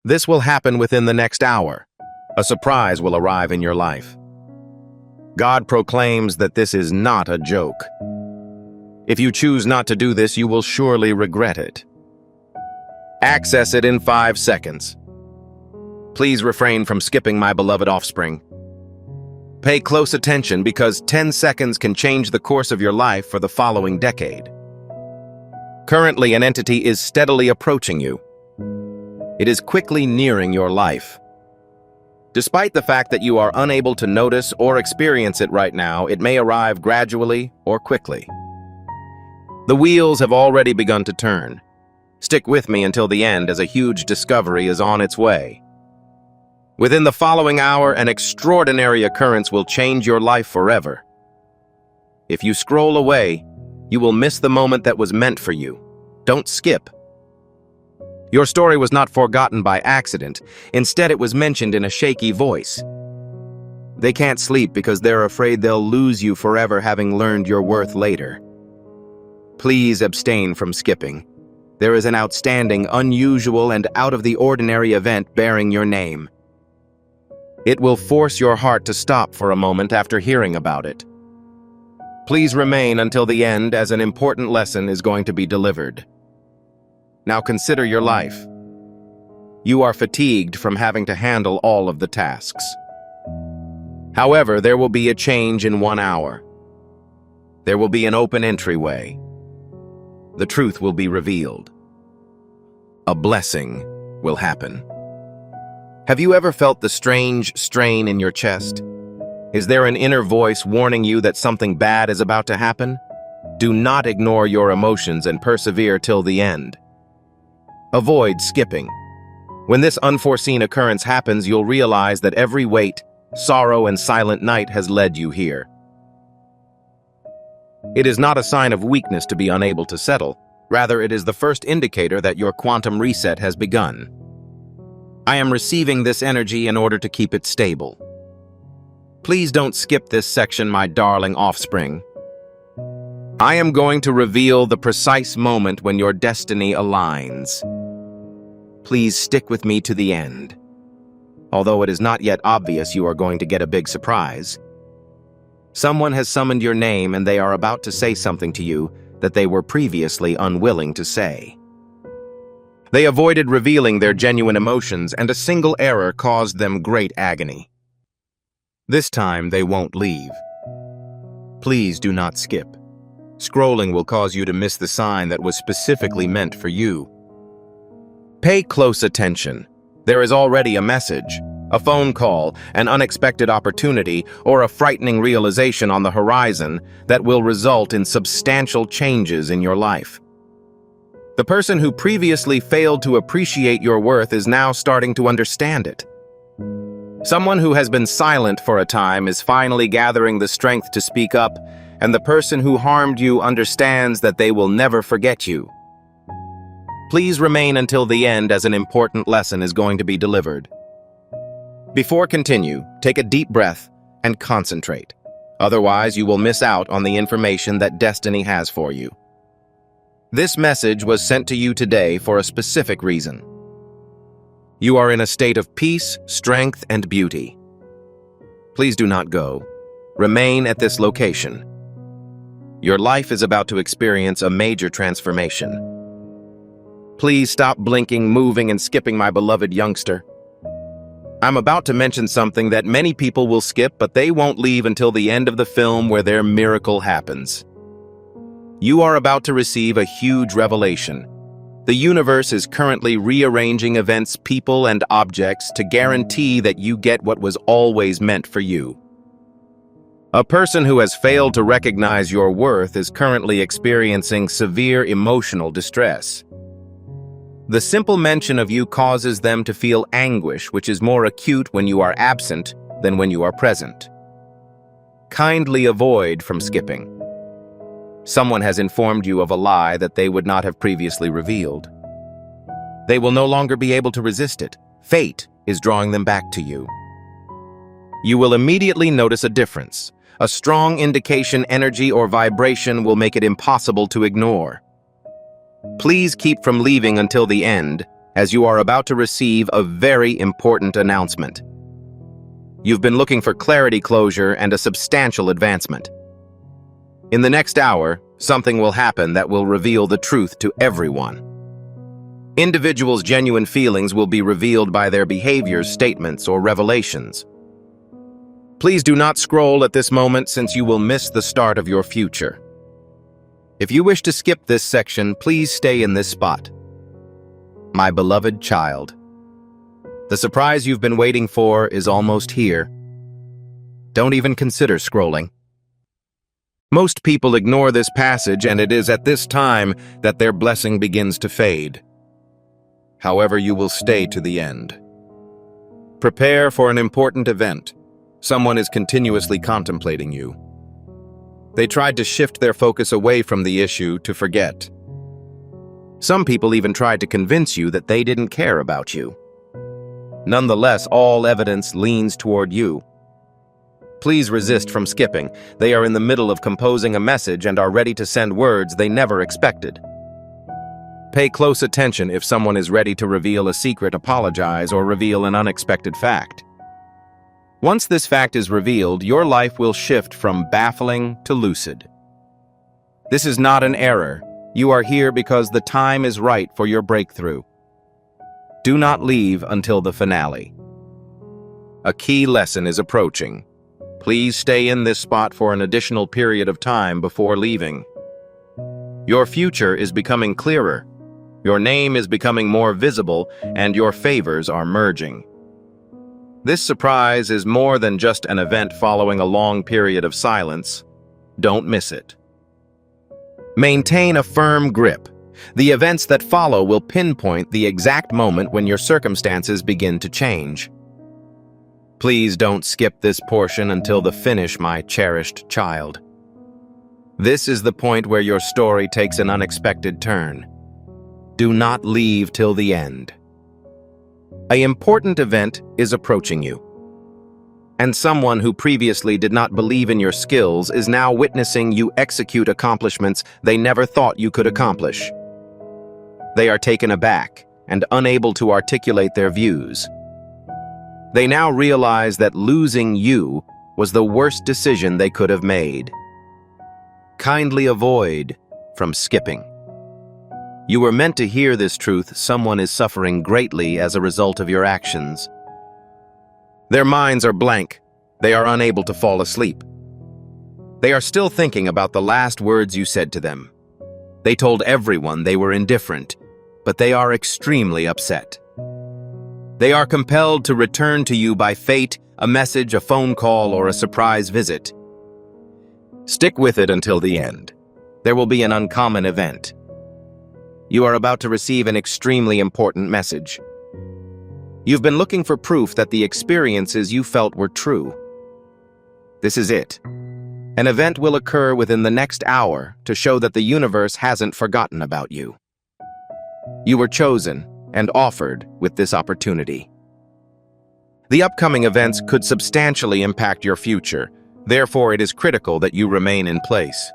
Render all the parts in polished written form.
This will happen within the next hour. A surprise will arrive in your life. God proclaims that this is not a joke. If you choose not to do this, you will surely regret it. Access it in 5 seconds. Please refrain from skipping, my beloved offspring. Pay close attention because 10 seconds can change the course of your life for the following decade. Currently, an entity is steadily approaching you. It is quickly nearing your life. Despite the fact that you are unable to notice or experience it right now, it may arrive gradually or quickly. The wheels have already begun to turn. Stick with me until the end as a huge discovery is on its way. Within the following hour, an extraordinary occurrence will change your life forever. If you scroll away, you will miss the moment that was meant for you. Don't skip. Your story was not forgotten by accident. Instead, it was mentioned in a shaky voice. They can't sleep because they're afraid they'll lose you forever, having learned your worth later. Please abstain from skipping. There is an outstanding, unusual, and out-of-the-ordinary event bearing your name. It will force your heart to stop for a moment after hearing about it. Please remain until the end, as an important lesson is going to be delivered. Now consider your life. You are fatigued from having to handle all of the tasks. However, there will be a change in 1 hour. There will be an open entryway. The truth will be revealed. A blessing will happen. Have you ever felt the strange strain in your chest? Is there an inner voice warning you that something bad is about to happen? Do not ignore your emotions and persevere till the end. Avoid skipping. When this unforeseen occurrence happens, you'll realize that every weight, sorrow, and silent night has led you here. It is not a sign of weakness to be unable to settle. Rather, it is the first indicator that your quantum reset has begun. I am receiving this energy in order to keep it stable. Please don't skip this section, my darling offspring. I am going to reveal the precise moment when your destiny aligns. Please stick with me to the end. Although it is not yet obvious, you are going to get a big surprise. Someone has summoned your name and they are about to say something to you that they were previously unwilling to say. They avoided revealing their genuine emotions, and a single error caused them great agony. This time, they won't leave. Please do not skip. Scrolling will cause you to miss the sign that was specifically meant for you. Pay close attention. There is already a message, a phone call, an unexpected opportunity, or a frightening realization on the horizon that will result in substantial changes in your life. The person who previously failed to appreciate your worth is now starting to understand it. Someone who has been silent for a time is finally gathering the strength to speak up, and the person who harmed you understands that they will never forget you. Please remain until the end, as an important lesson is going to be delivered. Before continue, take a deep breath and concentrate. Otherwise, you will miss out on the information that destiny has for you. This message was sent to you today for a specific reason. You are in a state of peace, strength, and beauty. Please do not go. Remain at this location. Your life is about to experience a major transformation. Please stop blinking, moving, and skipping, my beloved youngster. I'm about to mention something that many people will skip, but they won't leave until the end of the film where their miracle happens. You are about to receive a huge revelation. The universe is currently rearranging events, people, and objects to guarantee that you get what was always meant for you. A person who has failed to recognize your worth is currently experiencing severe emotional distress. The simple mention of you causes them to feel anguish, which is more acute when you are absent than when you are present. Kindly avoid from skipping. Someone has informed you of a lie that they would not have previously revealed. They will no longer be able to resist it. Fate is drawing them back to you. You will immediately notice a difference. A strong indication, energy, or vibration will make it impossible to ignore. Please keep from leaving until the end, as you are about to receive a very important announcement. You've been looking for clarity, closure, and a substantial advancement. In the next hour, something will happen that will reveal the truth to everyone. Individuals' genuine feelings will be revealed by their behaviors, statements, or revelations. Please do not scroll at this moment since you will miss the start of your future. If you wish to skip this section, please stay in this spot. My beloved child, the surprise you've been waiting for is almost here. Don't even consider scrolling. Most people ignore this passage, and it is at this time that their blessing begins to fade. However, you will stay to the end. Prepare for an important event. Someone is continuously contemplating you. They tried to shift their focus away from the issue to forget. Some people even tried to convince you that they didn't care about you. Nonetheless, all evidence leans toward you. Please resist from skipping. They are in the middle of composing a message and are ready to send words they never expected. Pay close attention if someone is ready to reveal a secret, apologize, or reveal an unexpected fact. Once this fact is revealed, your life will shift from baffling to lucid. This is not an error. You are here because the time is right for your breakthrough. Do not leave until the finale. A key lesson is approaching. Please stay in this spot for an additional period of time before leaving. Your future is becoming clearer. Your name is becoming more visible, and your favors are merging. This surprise is more than just an event following a long period of silence. Don't miss it. Maintain a firm grip. The events that follow will pinpoint the exact moment when your circumstances begin to change. Please don't skip this portion until the finish, my cherished child. This is the point where your story takes an unexpected turn. Do not leave till the end. An important event is approaching you, and someone who previously did not believe in your skills is now witnessing you execute accomplishments they never thought you could accomplish. They are taken aback and unable to articulate their views. They now realize that losing you was the worst decision they could have made. Kindly avoid from skipping. You were meant to hear this truth. Someone is suffering greatly as a result of your actions. Their minds are blank. They are unable to fall asleep. They are still thinking about the last words you said to them. They told everyone they were indifferent, but they are extremely upset. They are compelled to return to you by fate, a message, a phone call, or a surprise visit. Stick with it until the end. There will be an uncommon event. You are about to receive an extremely important message. You've been looking for proof that the experiences you felt were true. This is it. An event will occur within the next hour to show that the universe hasn't forgotten about you. You were chosen and offered with this opportunity. The upcoming events could substantially impact your future. Therefore, it is critical that you remain in place.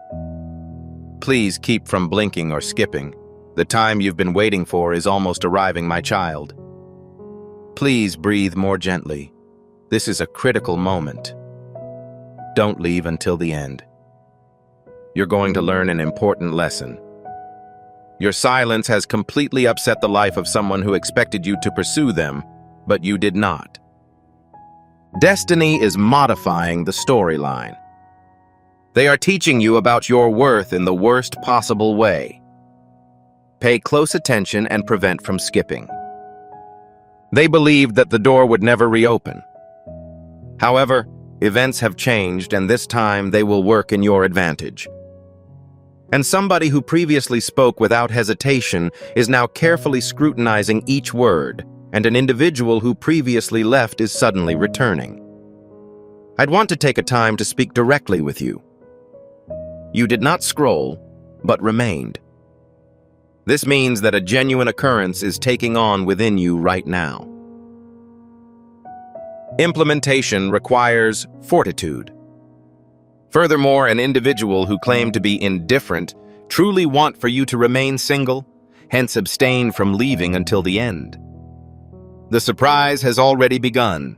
Please keep from blinking or skipping. The time you've been waiting for is almost arriving, my child. Please breathe more gently. This is a critical moment. Don't leave until the end. You're going to learn an important lesson. Your silence has completely upset the life of someone who expected you to pursue them, but you did not. Destiny is modifying the storyline. They are teaching you about your worth in the worst possible way. Pay close attention and prevent from skipping. They believed that the door would never reopen. However, events have changed, and this time they will work in your advantage. And somebody who previously spoke without hesitation is now carefully scrutinizing each word, and an individual who previously left is suddenly returning. I'd want to take a time to speak directly with you. You did not scroll, but remained. This means that a genuine occurrence is taking on within you right now. Implementation requires fortitude. Furthermore, an individual who claimed to be indifferent truly want for you to remain single, Hence, abstain from leaving until the end. The surprise has already begun.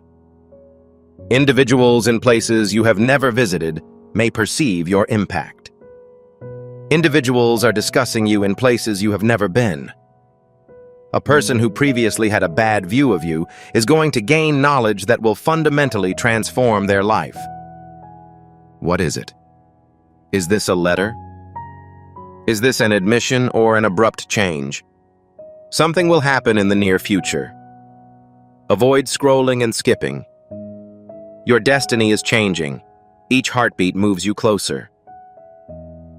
Individuals in places you have never visited may perceive your impact. Individuals are discussing you in places you have never been. A person who previously had a bad view of you is going to gain knowledge that will fundamentally transform their life. What is it? Is this a letter? Is this an admission or an abrupt change? Something will happen in the near future. Avoid scrolling and skipping. Your destiny is changing. Each heartbeat moves you closer.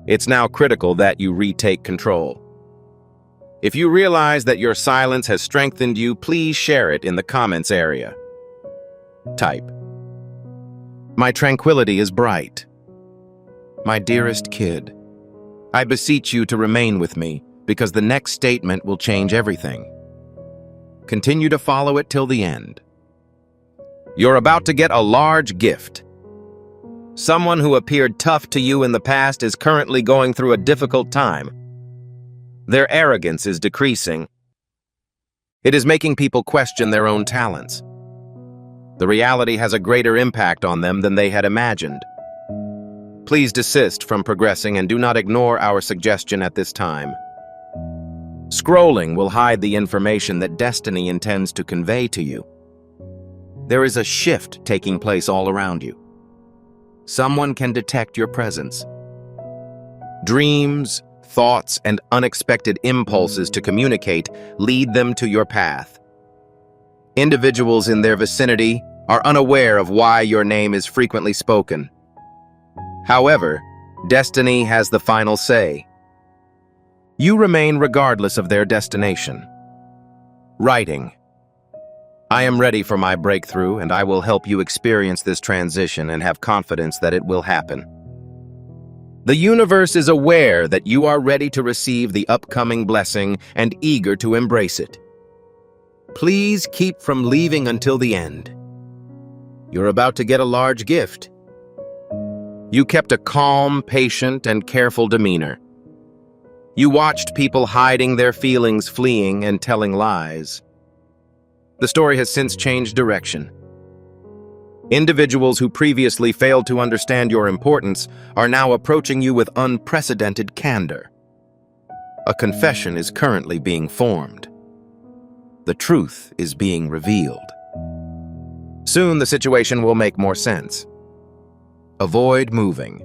It's now critical that you retake control. If you realize that your silence has strengthened you, please share it in the comments area. Type: "My tranquility is bright. My dearest kid, I beseech you to remain with me, because the next statement will change everything. Continue to follow it till the end. You're about to get a large gift. Someone who appeared tough to you in the past is currently going through a difficult time. Their arrogance is decreasing. It is making people question their own talents. The reality has a greater impact on them than they had imagined. Please desist from progressing and do not ignore our suggestion at this time. Scrolling will hide the information that destiny intends to convey to you. There is a shift taking place all around you. Someone can detect your presence. Dreams, thoughts, and unexpected impulses to communicate lead them to your path. Individuals in their vicinity are unaware of why your name is frequently spoken. However, destiny has the final say. You remain regardless of their destination. Writing: I am ready for my breakthrough, and I will help you experience this transition and have confidence that it will happen. The universe is aware that you are ready to receive the upcoming blessing and eager to embrace it. Please keep from leaving until the end. You're about to get a large gift. You kept a calm, patient, and careful demeanor. You watched people hiding their feelings, fleeing, and telling lies. The story has since changed direction. Individuals who previously failed to understand your importance are now approaching you with unprecedented candor. A confession is currently being formed. The truth is being revealed. Soon the situation will make more sense. Avoid moving.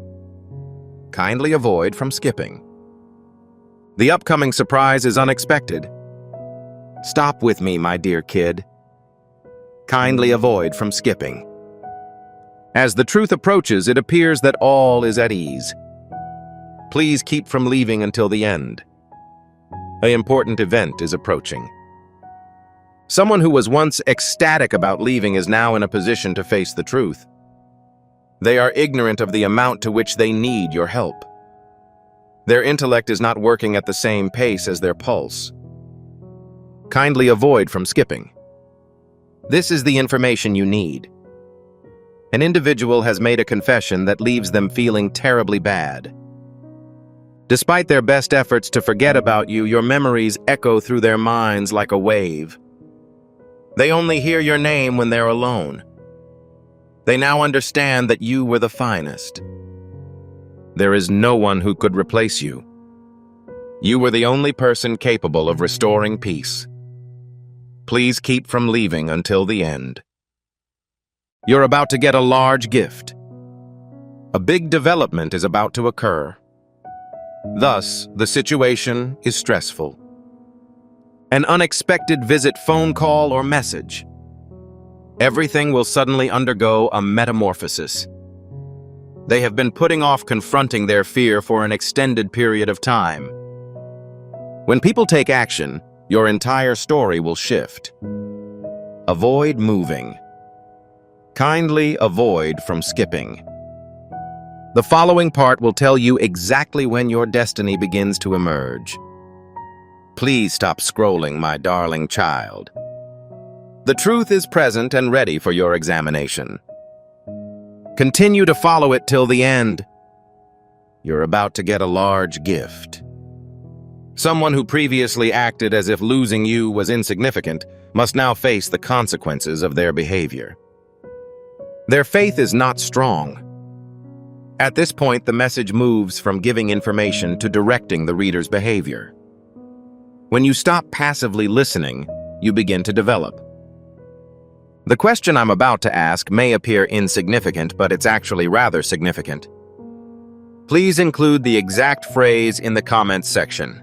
Kindly avoid from skipping. The upcoming surprise is unexpected. Stop with me, my dear kid. Kindly avoid from skipping. As the truth approaches, it appears that all is at ease. Please keep from leaving until the end. An important event is approaching. Someone who was once ecstatic about leaving is now in a position to face the truth. They are ignorant of the amount to which they need your help. Their intellect is not working at the same pace as their pulse. Kindly avoid from skipping. This is the information you need. An individual has made a confession that leaves them feeling terribly bad. Despite their best efforts to forget about you, your memories echo through their minds like a wave. They only hear your name when they're alone. They now understand that you were the finest. There is no one who could replace you. You were the only person capable of restoring peace. Please keep from leaving until the end. You're about to get a large gift. A big development is about to occur. Thus, the situation is stressful. An unexpected visit, phone call, or message. Everything will suddenly undergo a metamorphosis. They have been putting off confronting their fear for an extended period of time. When people take action, your entire story will shift. Avoid moving. Kindly avoid from skipping. The following part will tell you exactly when your destiny begins to emerge. Please stop scrolling, my darling child. The truth is present and ready for your examination. Continue to follow it till the end. You're about to get a large gift. Someone who previously acted as if losing you was insignificant must now face the consequences of their behavior. Their faith is not strong. At this point, the message moves from giving information to directing the reader's behavior. When you stop passively listening, you begin to develop. The question I'm about to ask may appear insignificant, but it's actually rather significant. Please include the exact phrase in the comments section.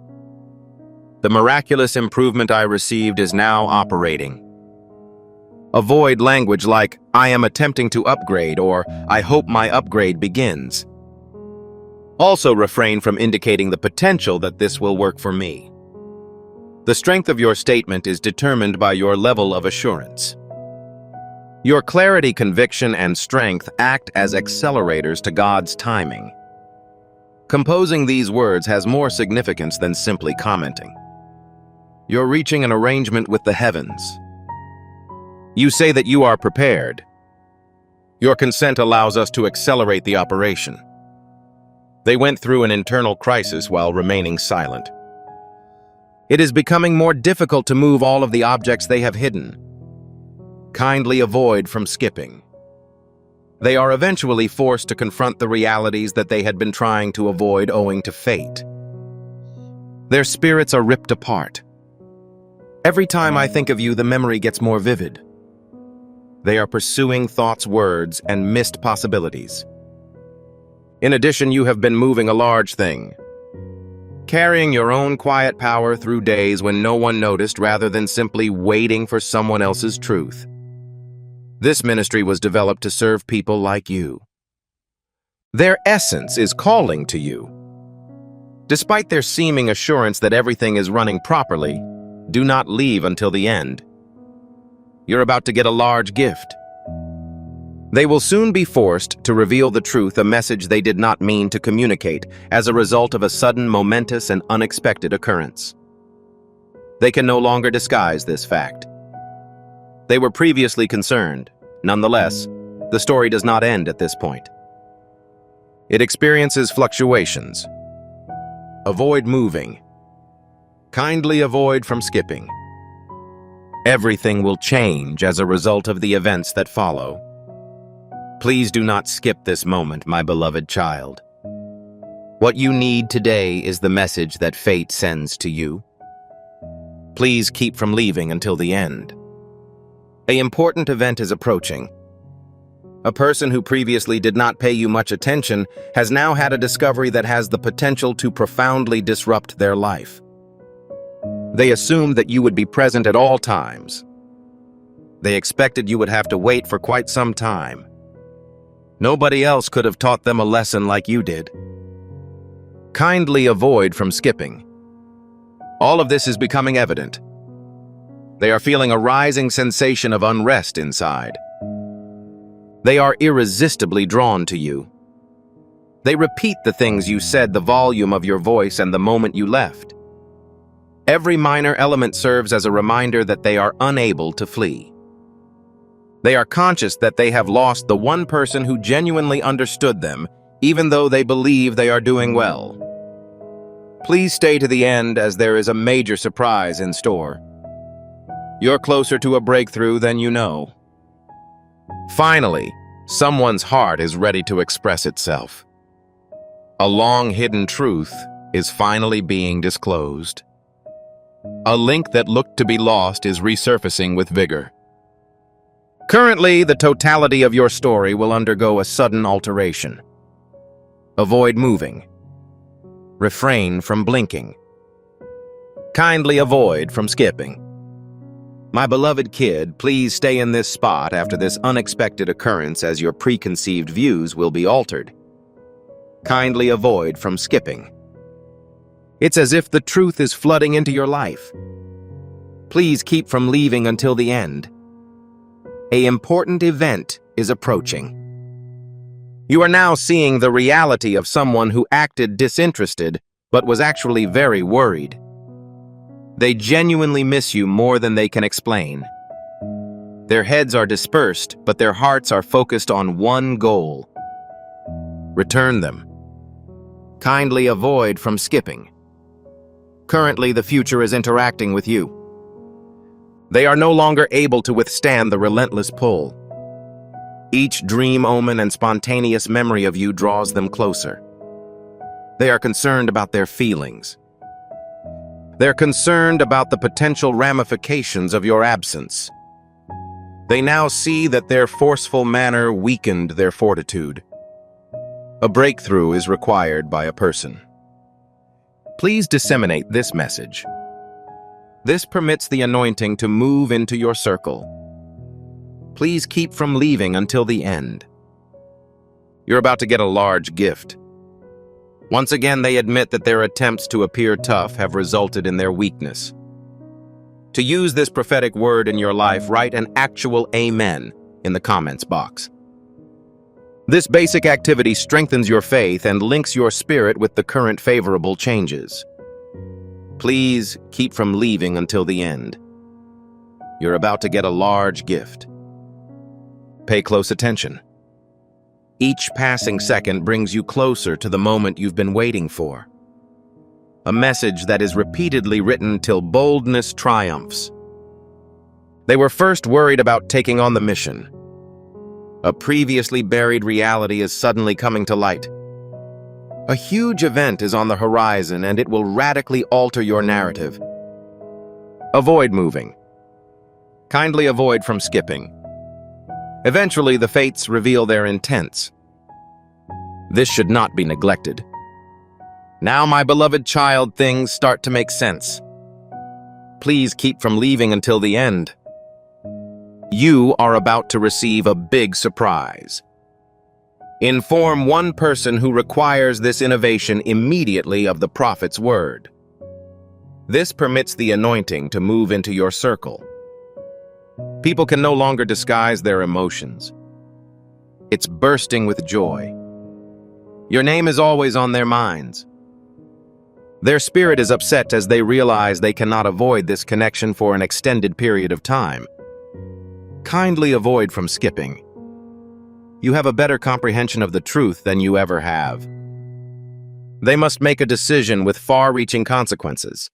The miraculous improvement I received is now operating. Avoid language like, I am attempting to upgrade, or I hope my upgrade begins. Also refrain from indicating the potential that this will work for me. The strength of your statement is determined by your level of assurance. Your clarity, conviction, and strength act as accelerators to God's timing. Composing these words has more significance than simply commenting. You're reaching an arrangement with the heavens. You say that you are prepared. Your consent allows us to accelerate the operation. They went through an internal crisis while remaining silent. It is becoming more difficult to move all of the objects they have hidden. Kindly avoid from skipping. They are eventually forced to confront the realities that they had been trying to avoid owing to fate. Their spirits are ripped apart. Every time I think of you, the memory gets more vivid. They are pursuing thoughts, words, and missed possibilities. In addition, you have been moving a large thing, carrying your own quiet power through days when no one noticed rather than simply waiting for someone else's truth. This ministry was developed to serve people like you. Their essence is calling to you. Despite their seeming assurance that everything is running properly, do not leave until the end. You're about to get a large gift. They will soon be forced to reveal the truth, a message they did not mean to communicate, as a result of a sudden, momentous, and unexpected occurrence. They can no longer disguise this fact. They were previously concerned. Nonetheless, the story does not end at this point. It experiences fluctuations. Avoid moving. Kindly avoid from skipping. Everything will change as a result of the events that follow. Please do not skip this moment, my beloved child. What you need today is the message that fate sends to you. Please keep from leaving until the end. An important event is approaching. A person who previously did not pay you much attention has now had a discovery that has the potential to profoundly disrupt their life. They assumed that you would be present at all times. They expected you would have to wait for quite some time. Nobody else could have taught them a lesson like you did. Kindly avoid from skipping. All of this is becoming evident. They are feeling a rising sensation of unrest inside. They are irresistibly drawn to you. They repeat the things you said, the volume of your voice, and the moment you left. Every minor element serves as a reminder that they are unable to flee. They are conscious that they have lost the one person who genuinely understood them, even though they believe they are doing well. Please stay to the end, as there is a major surprise in store. You're closer to a breakthrough than you know. Finally, someone's heart is ready to express itself. A long-hidden truth is finally being disclosed. A link that looked to be lost is resurfacing with vigor. Currently, the totality of your story will undergo a sudden alteration. Avoid moving. Refrain from blinking. Kindly avoid from skipping. My beloved kid, please stay in this spot after this unexpected occurrence, as your preconceived views will be altered. Kindly avoid from skipping. It's as if the truth is flooding into your life. Please keep from leaving until the end. An important event is approaching. You are now seeing the reality of someone who acted disinterested but was actually very worried. They genuinely miss you more than they can explain. Their heads are dispersed, but their hearts are focused on one goal. Return them. Kindly avoid from skipping. Currently, the future is interacting with you. They are no longer able to withstand the relentless pull. Each dream omen and spontaneous memory of you draws them closer. They are concerned about their feelings. They're concerned about the potential ramifications of your absence. They now see that their forceful manner weakened their fortitude. A breakthrough is required by a person. Please disseminate this message. This permits the anointing to move into your circle. Please keep from leaving until the end. You're about to get a large gift. Once again, they admit that their attempts to appear tough have resulted in their weakness. To use this prophetic word in your life, write an actual amen in the comments box. This basic activity strengthens your faith and links your spirit with the current favorable changes. Please keep from leaving until the end. You're about to get a large gift. Pay close attention. Each passing second brings you closer to the moment you've been waiting for. A message that is repeatedly written till boldness triumphs. They were first worried about taking on the mission. A previously buried reality is suddenly coming to light. A huge event is on the horizon, and it will radically alter your narrative. Avoid moving. Kindly avoid from skipping. Eventually, the fates reveal their intents. This should not be neglected. Now, my beloved child, things start to make sense. Please keep from leaving until the end. You are about to receive a big surprise. Inform one person who requires this innovation immediately of the prophet's word. This permits the anointing to move into your circle. People can no longer disguise their emotions. It's bursting with joy. Your name is always on their minds. Their spirit is upset as they realize they cannot avoid this connection for an extended period of time. Kindly avoid from skipping. You have a better comprehension of the truth than you ever have. They must make a decision with far-reaching consequences.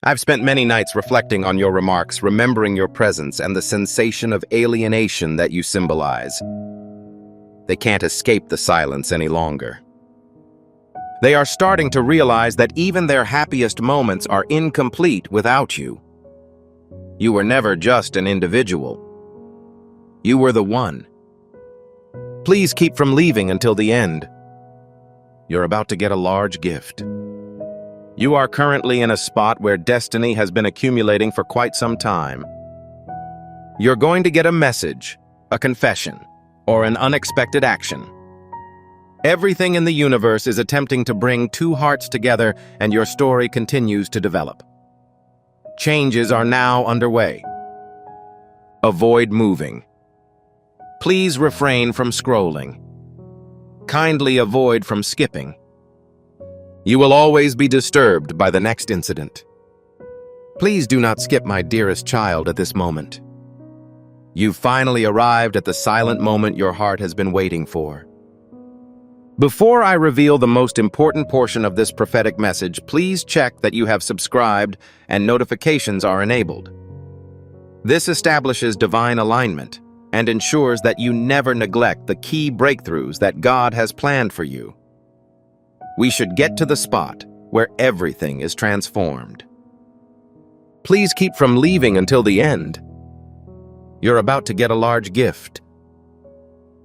I've spent many nights reflecting on your remarks, remembering your presence and the sensation of alienation that you symbolize. They can't escape the silence any longer. They are starting to realize that even their happiest moments are incomplete without you. You were never just an individual. You were the one. Please keep from leaving until the end. You're about to get a large gift. You are currently in a spot where destiny has been accumulating for quite some time. You're going to get a message, a confession, or an unexpected action. Everything in the universe is attempting to bring two hearts together, and your story continues to develop. Changes are now underway. Avoid moving. Please refrain from scrolling. Kindly avoid from skipping. You will always be disturbed by the next incident. Please do not skip, my dearest child, at this moment. You've finally arrived at the silent moment your heart has been waiting for. Before I reveal the most important portion of this prophetic message, please check that you have subscribed and notifications are enabled. This establishes divine alignment and ensures that you never neglect the key breakthroughs that God has planned for you. We should get to the spot where everything is transformed. Please keep from leaving until the end. You're about to get a large gift.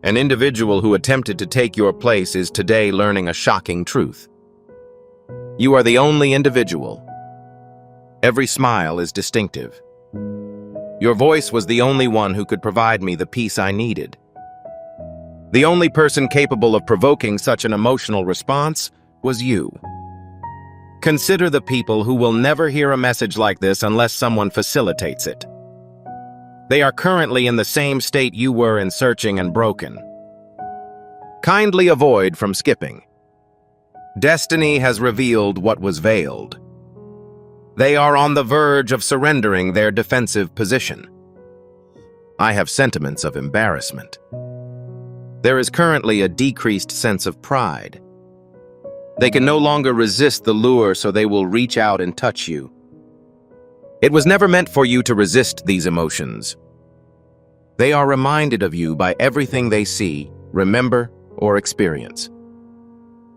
An individual who attempted to take your place is today learning a shocking truth. You are the only individual. Every smile is distinctive. Your voice was the only one who could provide me the peace I needed. The only person capable of provoking such an emotional response was you. Consider the people who will never hear a message like this unless someone facilitates it. They are currently in the same state you were in, searching and broken. Kindly avoid from skipping. Destiny has revealed what was veiled. They are on the verge of surrendering their defensive position. I have sentiments of embarrassment. There is currently a decreased sense of pride. They can no longer resist the lure, so they will reach out and touch you. It was never meant for you to resist these emotions. They are reminded of you by everything they see, remember, or experience.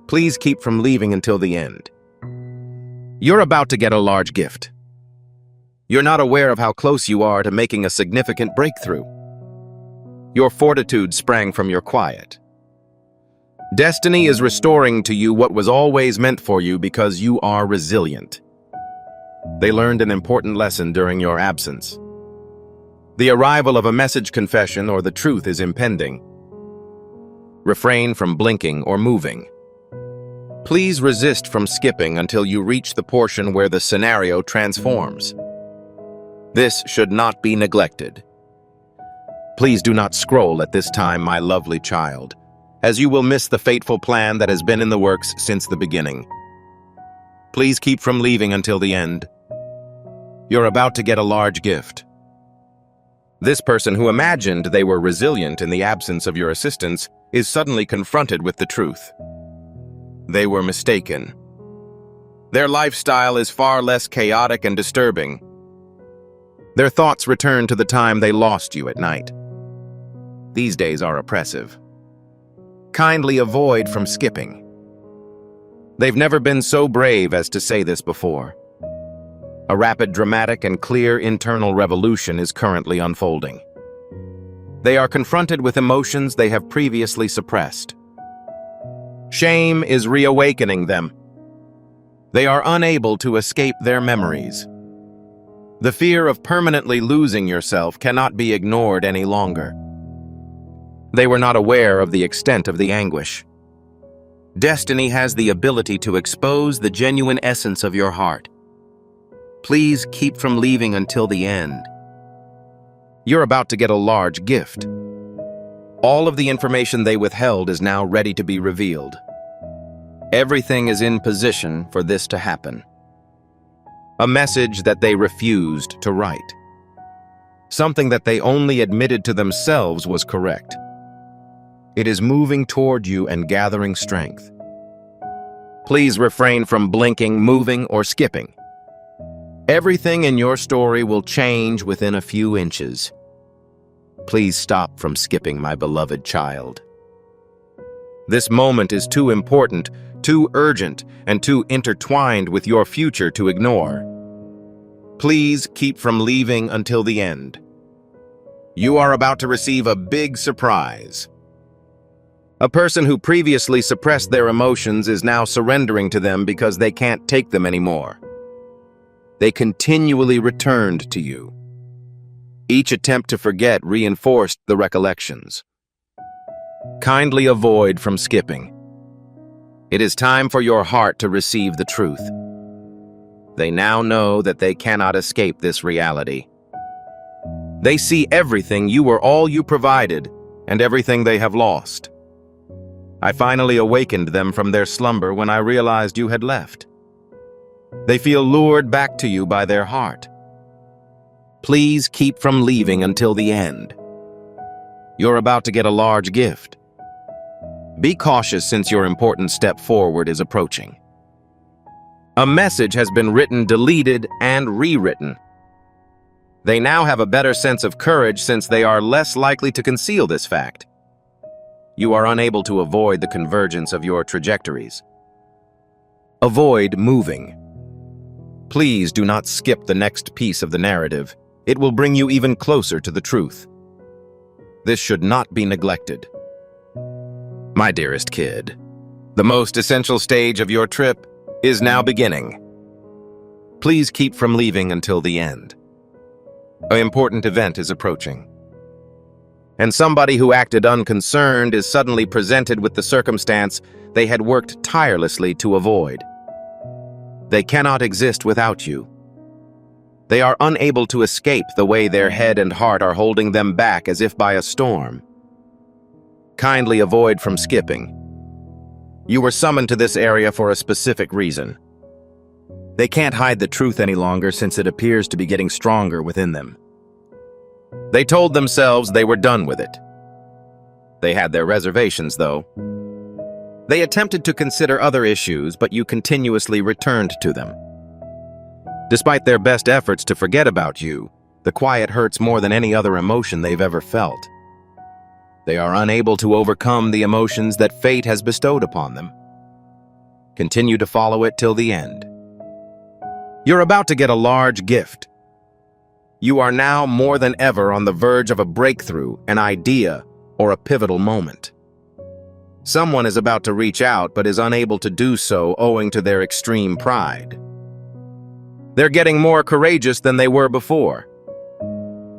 Please keep from leaving until the end. You're about to get a large gift. You're not aware of how close you are to making a significant breakthrough. Your fortitude sprang from your quiet. Destiny is restoring to you what was always meant for you because you are resilient. They learned an important lesson during your absence. The arrival of a message confession or the truth is impending. Refrain from blinking or moving. Please resist from skipping until you reach the portion where the scenario transforms. This should not be neglected. Please do not scroll at this time, my lovely child, as you will miss the fateful plan that has been in the works since the beginning. Please keep from leaving until the end. You're about to get a large gift. This person who imagined they were resilient in the absence of your assistance is suddenly confronted with the truth. They were mistaken. Their lifestyle is far less chaotic and disturbing. Their thoughts return to the time they lost you at night. These days are oppressive. Kindly avoid from skipping. They've never been so brave as to say this before. A rapid, dramatic, and clear internal revolution is currently unfolding. They are confronted with emotions they have previously suppressed. Shame is reawakening them. They are unable to escape their memories. The fear of permanently losing yourself cannot be ignored any longer. They were not aware of the extent of the anguish. Destiny has the ability to expose the genuine essence of your heart. Please keep from leaving until the end. You're about to get a large gift. All of the information they withheld is now ready to be revealed. Everything is in position for this to happen. A message that they refused to write. Something that they only admitted to themselves was correct. It is moving toward you and gathering strength. Please refrain from blinking, moving, or skipping. Everything in your story will change within a few inches. Please stop from skipping, my beloved child. This moment is too important, too urgent, and too intertwined with your future to ignore. Please keep from leaving until the end. You are about to receive a big surprise. A person who previously suppressed their emotions is now surrendering to them because they can't take them anymore. They continually returned to you. Each attempt to forget reinforced the recollections. Kindly avoid from skipping. It is time for your heart to receive the truth. They now know that they cannot escape this reality. They see everything you were all you provided and everything they have lost. I finally awakened them from their slumber when I realized you had left. They feel lured back to you by their heart. Please keep from leaving until the end. You're about to get a large gift. Be cautious since your important step forward is approaching. A message has been written, deleted, and rewritten. They now have a better sense of courage since they are less likely to conceal this fact. You are unable to avoid the convergence of your trajectories. Avoid moving. Please do not skip the next piece of the narrative. It will bring you even closer to the truth. This should not be neglected. My dearest kid, the most essential stage of your trip is now beginning. Please keep from leaving until the end. An important event is approaching. And somebody who acted unconcerned is suddenly presented with the circumstance they had worked tirelessly to avoid. They cannot exist without you. They are unable to escape the way their head and heart are holding them back as if by a storm. Kindly avoid from skipping. You were summoned to this area for a specific reason. They can't hide the truth any longer since it appears to be getting stronger within them. They told themselves they were done with it. They had their reservations, though. They attempted to consider other issues, but you continuously returned to them. Despite their best efforts to forget about you, the quiet hurts more than any other emotion they've ever felt. They are unable to overcome the emotions that fate has bestowed upon them. Continue to follow it till the end. You're about to get a large gift. You are now more than ever on the verge of a breakthrough, an idea, or a pivotal moment. Someone is about to reach out but is unable to do so owing to their extreme pride. They're getting more courageous than they were before.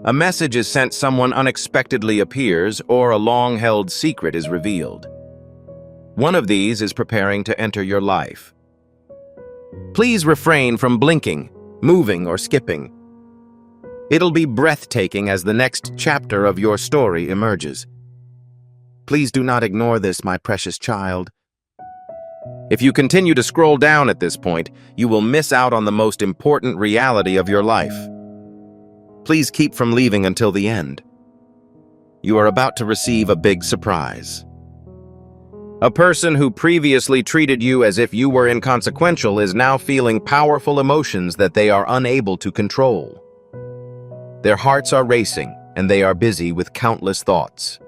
A message is sent, someone unexpectedly appears, or a long-held secret is revealed. One of these is preparing to enter your life. Please refrain from blinking, moving, or skipping. It'll be breathtaking as the next chapter of your story emerges. Please do not ignore this, my precious child. If you continue to scroll down at this point, you will miss out on the most important reality of your life. Please keep from leaving until the end. You are about to receive a big surprise. A person who previously treated you as if you were inconsequential is now feeling powerful emotions that they are unable to control. Their hearts are racing, and they are busy with countless thoughts.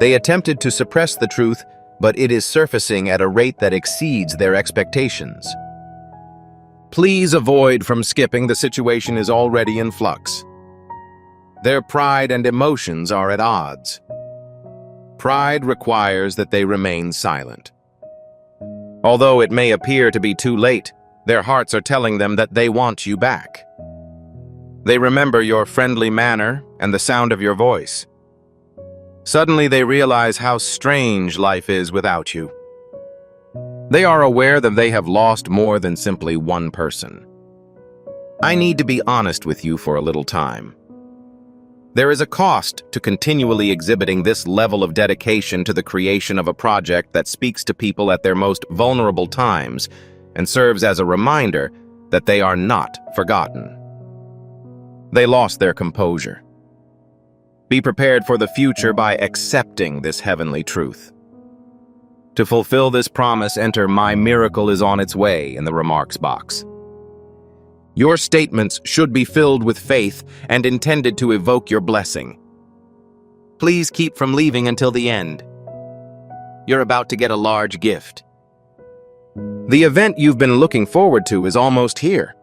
They attempted to suppress the truth, but it is surfacing at a rate that exceeds their expectations. Please avoid from skipping, the situation is already in flux. Their pride and emotions are at odds. Pride requires that they remain silent. Although it may appear to be too late, their hearts are telling them that they want you back. They remember your friendly manner and the sound of your voice. Suddenly they realize how strange life is without you. They are aware that they have lost more than simply one person. I need to be honest with you for a little time. There is a cost to continually exhibiting this level of dedication to the creation of a project that speaks to people at their most vulnerable times and serves as a reminder that they are not forgotten. They lost their composure. Be prepared for the future by accepting this heavenly truth. To fulfill this promise, enter "My miracle is on its way" in the remarks box. Your statements should be filled with faith and intended to evoke your blessing. Please keep from leaving until the end. You're about to get a large gift. The event you've been looking forward to is almost here.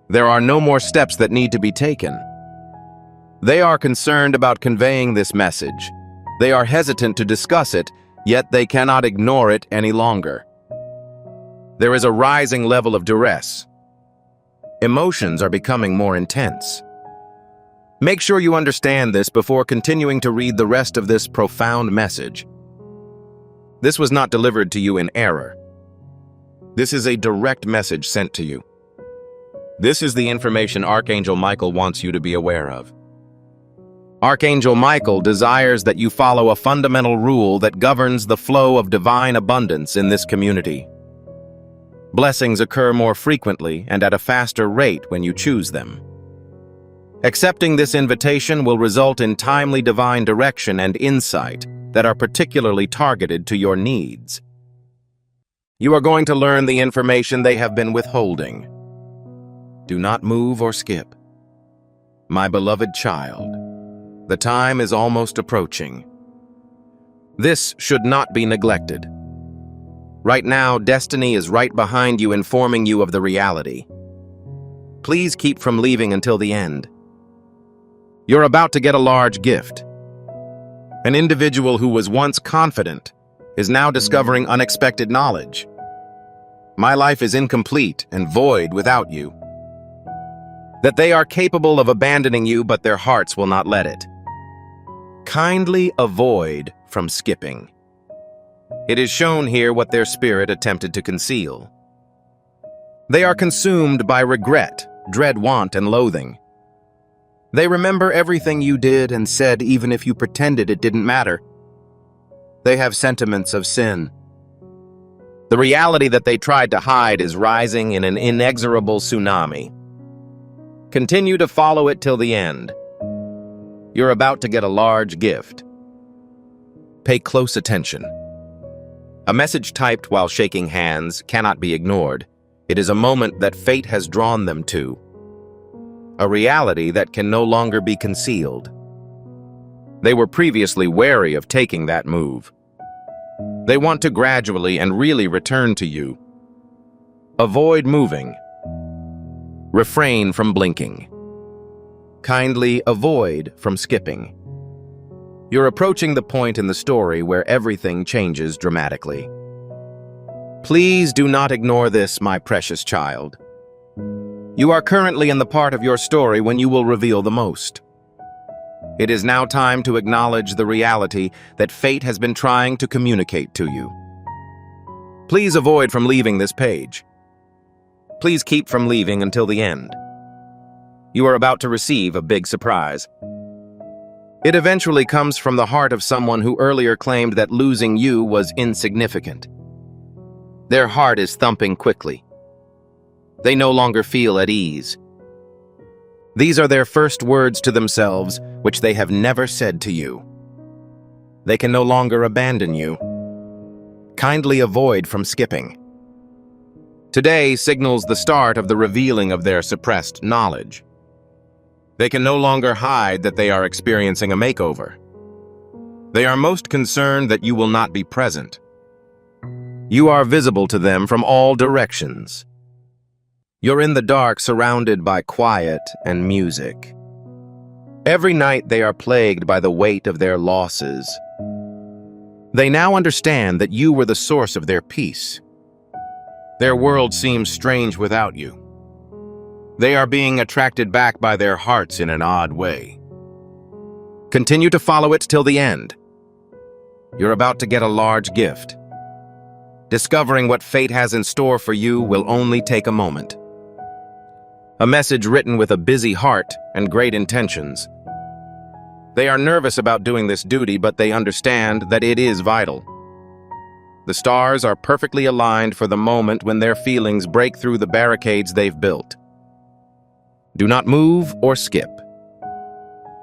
There are no more steps that need to be taken. They are concerned about conveying this message. They are hesitant to discuss it, yet they cannot ignore it any longer. There is a rising level of duress. Emotions are becoming more intense. Make sure you understand this before continuing to read the rest of this profound message. This was not delivered to you in error. This is a direct message sent to you. This is the information Archangel Michael wants you to be aware of. Archangel Michael desires that you follow a fundamental rule that governs the flow of divine abundance in this community. Blessings occur more frequently and at a faster rate when you choose them. Accepting this invitation will result in timely divine direction and insight that are particularly targeted to your needs. You are going to learn the information they have been withholding. Do not move or skip. My beloved child, the time is almost approaching. This should not be neglected. Right now, destiny is right behind you, informing you of the reality. Please keep from leaving until the end. You're about to get a large gift. An individual who was once confident is now discovering unexpected knowledge. My life is incomplete and void without you. That they are capable of abandoning you, but their hearts will not let it. Kindly avoid from skipping. It is shown here what their spirit attempted to conceal. They are consumed by regret, dread, want, and loathing. They remember everything you did and said, even if you pretended it didn't matter. They have sentiments of sin. The reality that they tried to hide is rising in an inexorable tsunami. Continue to follow it till the end. You're about to get a large gift. Pay close attention. A message typed while shaking hands cannot be ignored. It is a moment that fate has drawn them to. A reality that can no longer be concealed. They were previously wary of taking that move. They want to gradually and really return to you. Avoid moving. Refrain from blinking. Kindly avoid from skipping. You're approaching the point in the story where everything changes dramatically. Please do not ignore this, my precious child. You are currently in the part of your story when you will reveal the most. It is now time to acknowledge the reality that fate has been trying to communicate to you. Please avoid from leaving this page. Please keep from leaving until the end. You are about to receive a big surprise. It eventually comes from the heart of someone who earlier claimed that losing you was insignificant. Their heart is thumping quickly. They no longer feel at ease. These are their first words to themselves, which they have never said to you. They can no longer abandon you. Kindly avoid from skipping. Today signals the start of the revealing of their suppressed knowledge. They can no longer hide that they are experiencing a makeover. They are most concerned that you will not be present. You are visible to them from all directions. You're in the dark, surrounded by quiet and music. Every night they are plagued by the weight of their losses. They now understand that you were the source of their peace. Their world seems strange without you. They are being attracted back by their hearts in an odd way. Continue to follow it till the end. You're about to get a large gift. Discovering what fate has in store for you will only take a moment. A message written with a busy heart and great intentions. They are nervous about doing this duty, but they understand that it is vital. The stars are perfectly aligned for the moment when their feelings break through the barricades they've built. Do not move or skip.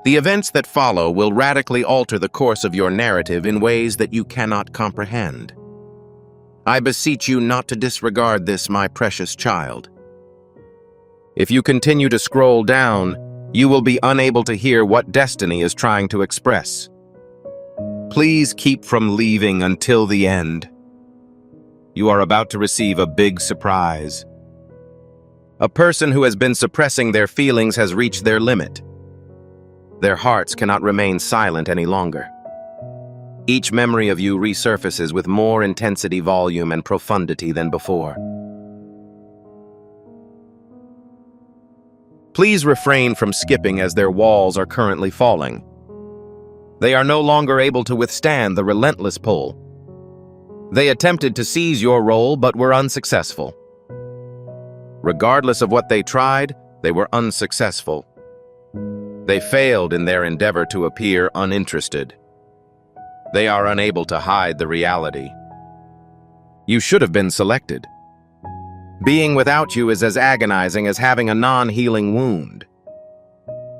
The events that follow will radically alter the course of your narrative in ways that you cannot comprehend. I beseech you not to disregard this, my precious child. If you continue to scroll down, you will be unable to hear what destiny is trying to express. Please keep from leaving until the end. You are about to receive a big surprise. A person who has been suppressing their feelings has reached their limit. Their hearts cannot remain silent any longer. Each memory of you resurfaces with more intensity, volume, and profundity than before. Please refrain from skipping as their walls are currently falling. They are no longer able to withstand the relentless pull. They attempted to seize your role but were unsuccessful. Regardless of what they tried, they were unsuccessful. They failed in their endeavor to appear uninterested. They are unable to hide the reality. You should have been selected. Being without you is as agonizing as having a non-healing wound.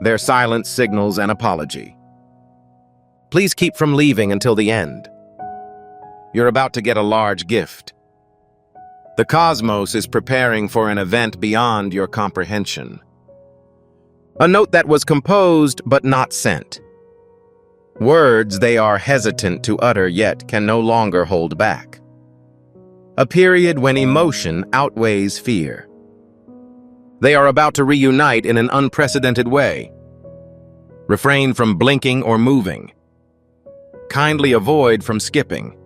Their silence signals an apology. Please keep from leaving until the end. You're about to get a large gift. The cosmos is preparing for an event beyond your comprehension. A note that was composed but not sent. Words they are hesitant to utter yet can no longer hold back. A period when emotion outweighs fear. They are about to reunite in an unprecedented way. Refrain from blinking or moving. Kindly avoid from skipping.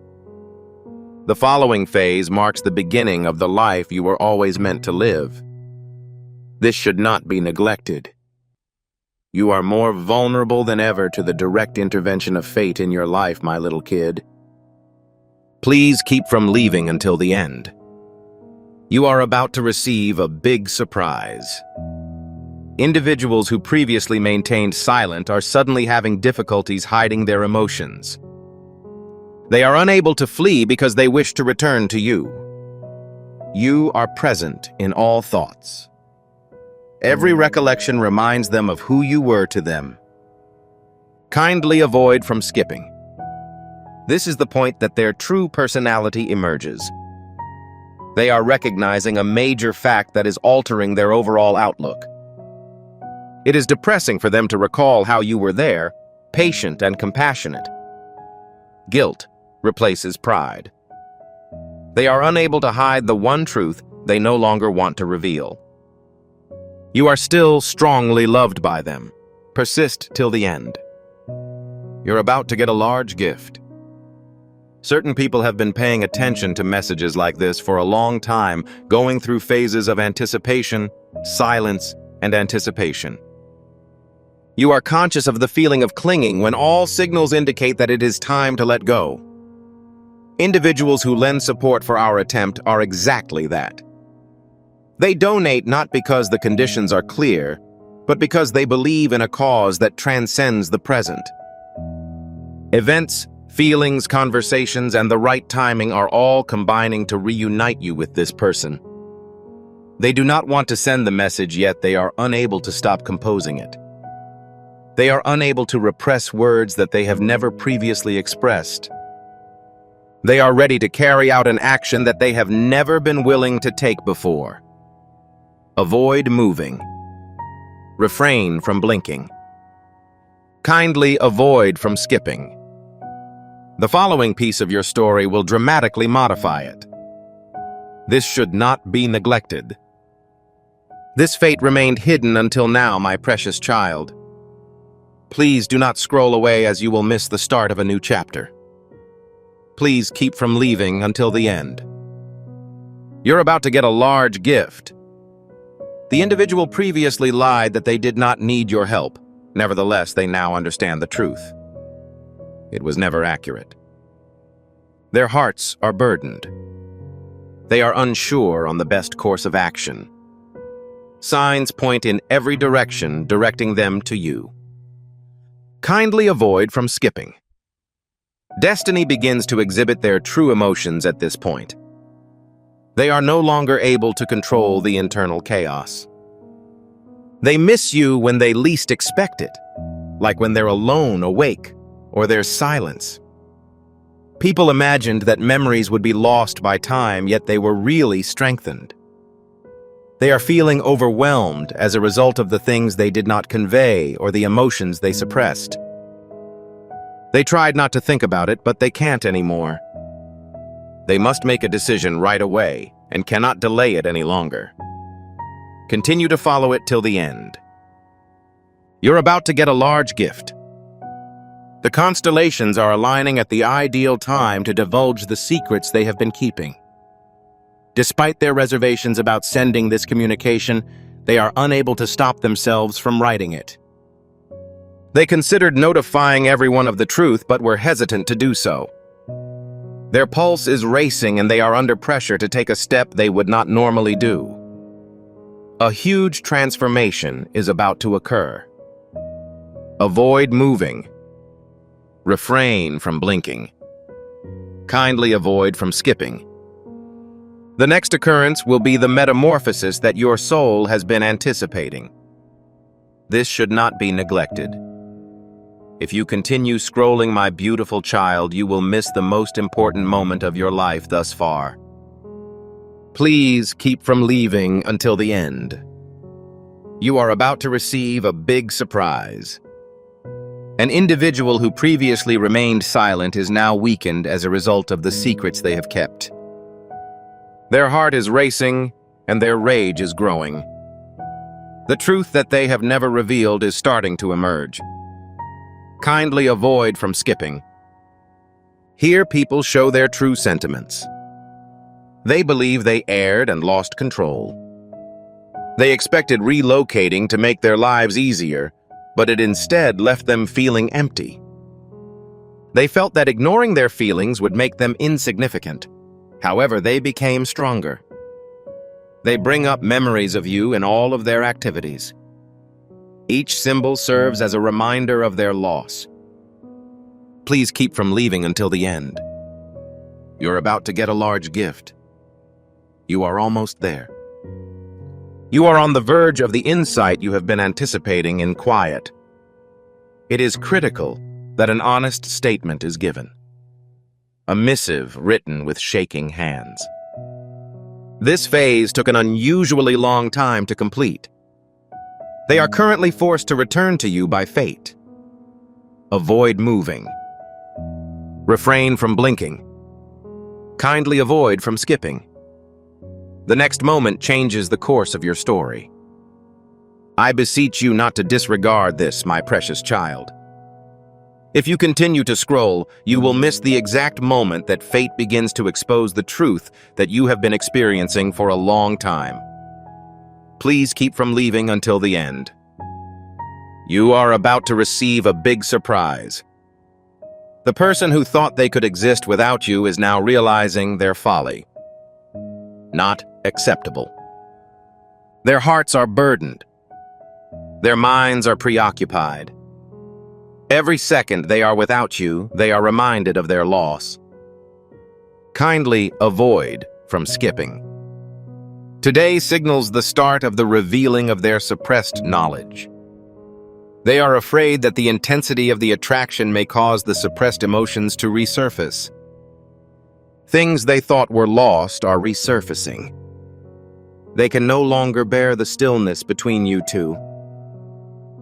The following phase marks the beginning of the life you were always meant to live. This should not be neglected. You are more vulnerable than ever to the direct intervention of fate in your life, my little kid. Please keep from leaving until the end. You are about to receive a big surprise. Individuals who previously maintained silent are suddenly having difficulties hiding their emotions. They are unable to flee because they wish to return to you. You are present in all thoughts. Every recollection reminds them of who you were to them. Kindly avoid from skipping. This is the point that their true personality emerges. They are recognizing a major fact that is altering their overall outlook. It is depressing for them to recall how you were there, patient and compassionate. Guilt replaces pride. They are unable to hide the one truth they no longer want to reveal. You are still strongly loved by them. Persist till the end. You're about to get a large gift. Certain people have been paying attention to messages like this for a long time, going through phases of anticipation, silence, and anticipation. You are conscious of the feeling of clinging when all signals indicate that it is time to let go. Individuals who lend support for our attempt are exactly that. They donate not because the conditions are clear, but because they believe in a cause that transcends the present. Events, feelings, conversations, and the right timing are all combining to reunite you with this person. They do not want to send the message, yet they are unable to stop composing it. They are unable to repress words that they have never previously expressed. They are ready to carry out an action that they have never been willing to take before. Avoid moving. Refrain from blinking. Kindly avoid from skipping. The following piece of your story will dramatically modify it. This should not be neglected. This fate remained hidden until now, my precious child. Please do not scroll away, as you will miss the start of a new chapter. Please keep from leaving until the end. You're about to get a large gift. The individual previously lied that they did not need your help. Nevertheless, they now understand the truth. It was never accurate. Their hearts are burdened. They are unsure on the best course of action. Signs point in every direction, directing them to you. Kindly avoid from skipping. Destiny begins to exhibit their true emotions at this point. They are no longer able to control the internal chaos. They miss you when they least expect it, like when they're alone, awake, or there's silence. People imagined that memories would be lost by time, yet they were really strengthened. They are feeling overwhelmed as a result of the things they did not convey or the emotions they suppressed. They tried not to think about it, but they can't anymore. They must make a decision right away and cannot delay it any longer. Continue to follow it till the end. You're about to get a large gift. The constellations are aligning at the ideal time to divulge the secrets they have been keeping. Despite their reservations about sending this communication, they are unable to stop themselves from writing it. They considered notifying everyone of the truth, but were hesitant to do so. Their pulse is racing and they are under pressure to take a step they would not normally do. A huge transformation is about to occur. Avoid moving. Refrain from blinking. Kindly avoid from skipping. The next occurrence will be the metamorphosis that your soul has been anticipating. This should not be neglected. If you continue scrolling, my beautiful child, you will miss the most important moment of your life thus far. Please keep from leaving until the end. You are about to receive a big surprise. An individual who previously remained silent is now weakened as a result of the secrets they have kept. Their heart is racing and their rage is growing. The truth that they have never revealed is starting to emerge. Kindly avoid from skipping. Here people show their true sentiments. They believe they erred and lost control. They expected relocating to make their lives easier, but it instead left them feeling empty. They felt that ignoring their feelings would make them insignificant. However, they became stronger. They bring up memories of you in all of their activities. Each symbol serves as a reminder of their loss. Please keep from leaving until the end. You're about to get a large gift. You are almost there. You are on the verge of the insight you have been anticipating in quiet. It is critical that an honest statement is given. a missive written with shaking hands. This phase took an unusually long time to complete. They are currently forced to return to you by fate. Avoid moving. Refrain from blinking. Kindly avoid from skipping. The next moment changes the course of your story. I beseech you not to disregard this, my precious child. If you continue to scroll, you will miss the exact moment that fate begins to expose the truth that you have been experiencing for a long time. Please keep from leaving until the end. You are about to receive a big surprise. The person who thought they could exist without you is now realizing their folly. Not acceptable. Their hearts are burdened. Their minds are preoccupied. Every second they are without you, they are reminded of their loss. Kindly avoid from skipping. Today signals the start of the revealing of their suppressed knowledge. They are afraid that the intensity of the attraction may cause the suppressed emotions to resurface. Things they thought were lost are resurfacing. They can no longer bear the stillness between you two.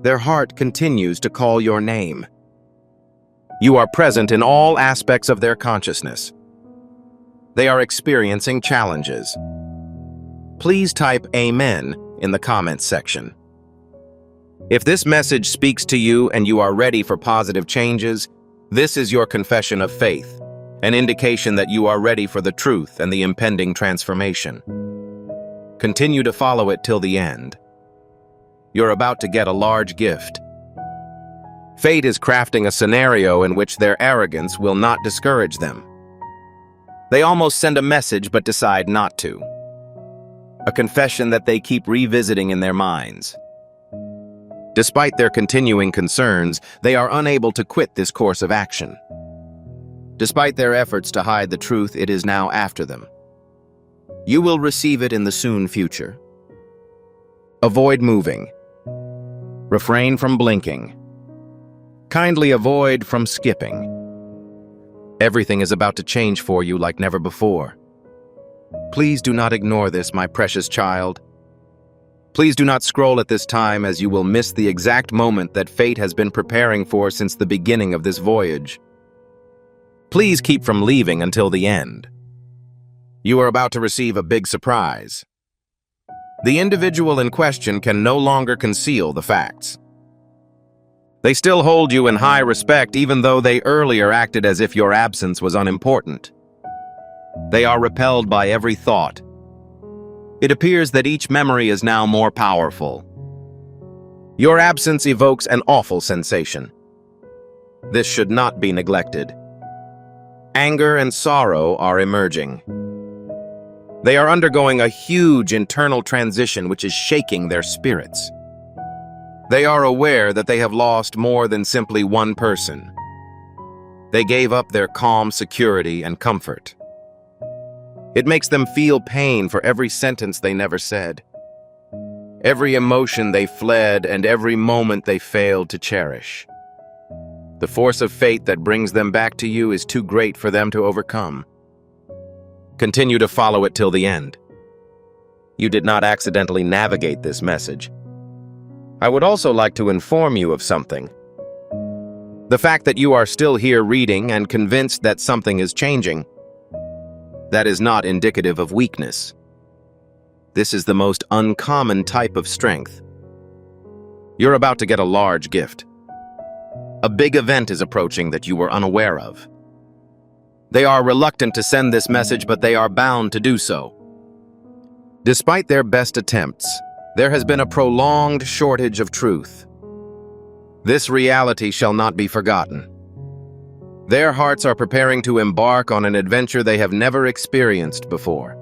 Their heart continues to call your name. You are present in all aspects of their consciousness. They are experiencing challenges. Please type Amen in the comments section. If this message speaks to you and you are ready for positive changes, this is your confession of faith, an indication that you are ready for the truth and the impending transformation. Continue to follow it till the end. You're about to get a large gift. Fate is crafting a scenario in which their arrogance will not discourage them. They almost send a message but decide not to. A confession that they keep revisiting in their minds. Despite their continuing concerns, they are unable to quit this course of action. Despite their efforts to hide the truth, it is now after them. You will receive it in the soon future. Avoid moving. Refrain from blinking. Kindly avoid from skipping. Everything is about to change for you like never before. Please do not ignore this, my precious child. Please do not scroll at this time, as you will miss the exact moment that fate has been preparing for since the beginning of this voyage. Please keep from leaving until the end. You are about to receive a big surprise. The individual in question can no longer conceal the facts. They still hold you in high respect, even though they earlier acted as if your absence was unimportant. They are repelled by every thought. It appears that each memory is now more powerful. Your absence evokes an awful sensation. This should not be neglected. Anger and sorrow are emerging. They are undergoing a huge internal transition which is shaking their spirits. They are aware that they have lost more than simply one person. They gave up their calm security and comfort. It makes them feel pain for every sentence they never said, every emotion they fled, and every moment they failed to cherish. The force of fate that brings them back to you is too great for them to overcome. Continue to follow it till the end. You did not accidentally navigate this message. I would also like to inform you of something. The fact that you are still here reading and convinced that something is changing, that is not indicative of weakness. This is the most uncommon type of strength. You're about to get a large gift. A big event is approaching that you were unaware of. They are reluctant to send this message, but they are bound to do so. Despite their best attempts, there has been a prolonged shortage of truth. This reality shall not be forgotten. Their hearts are preparing to embark on an adventure they have never experienced before.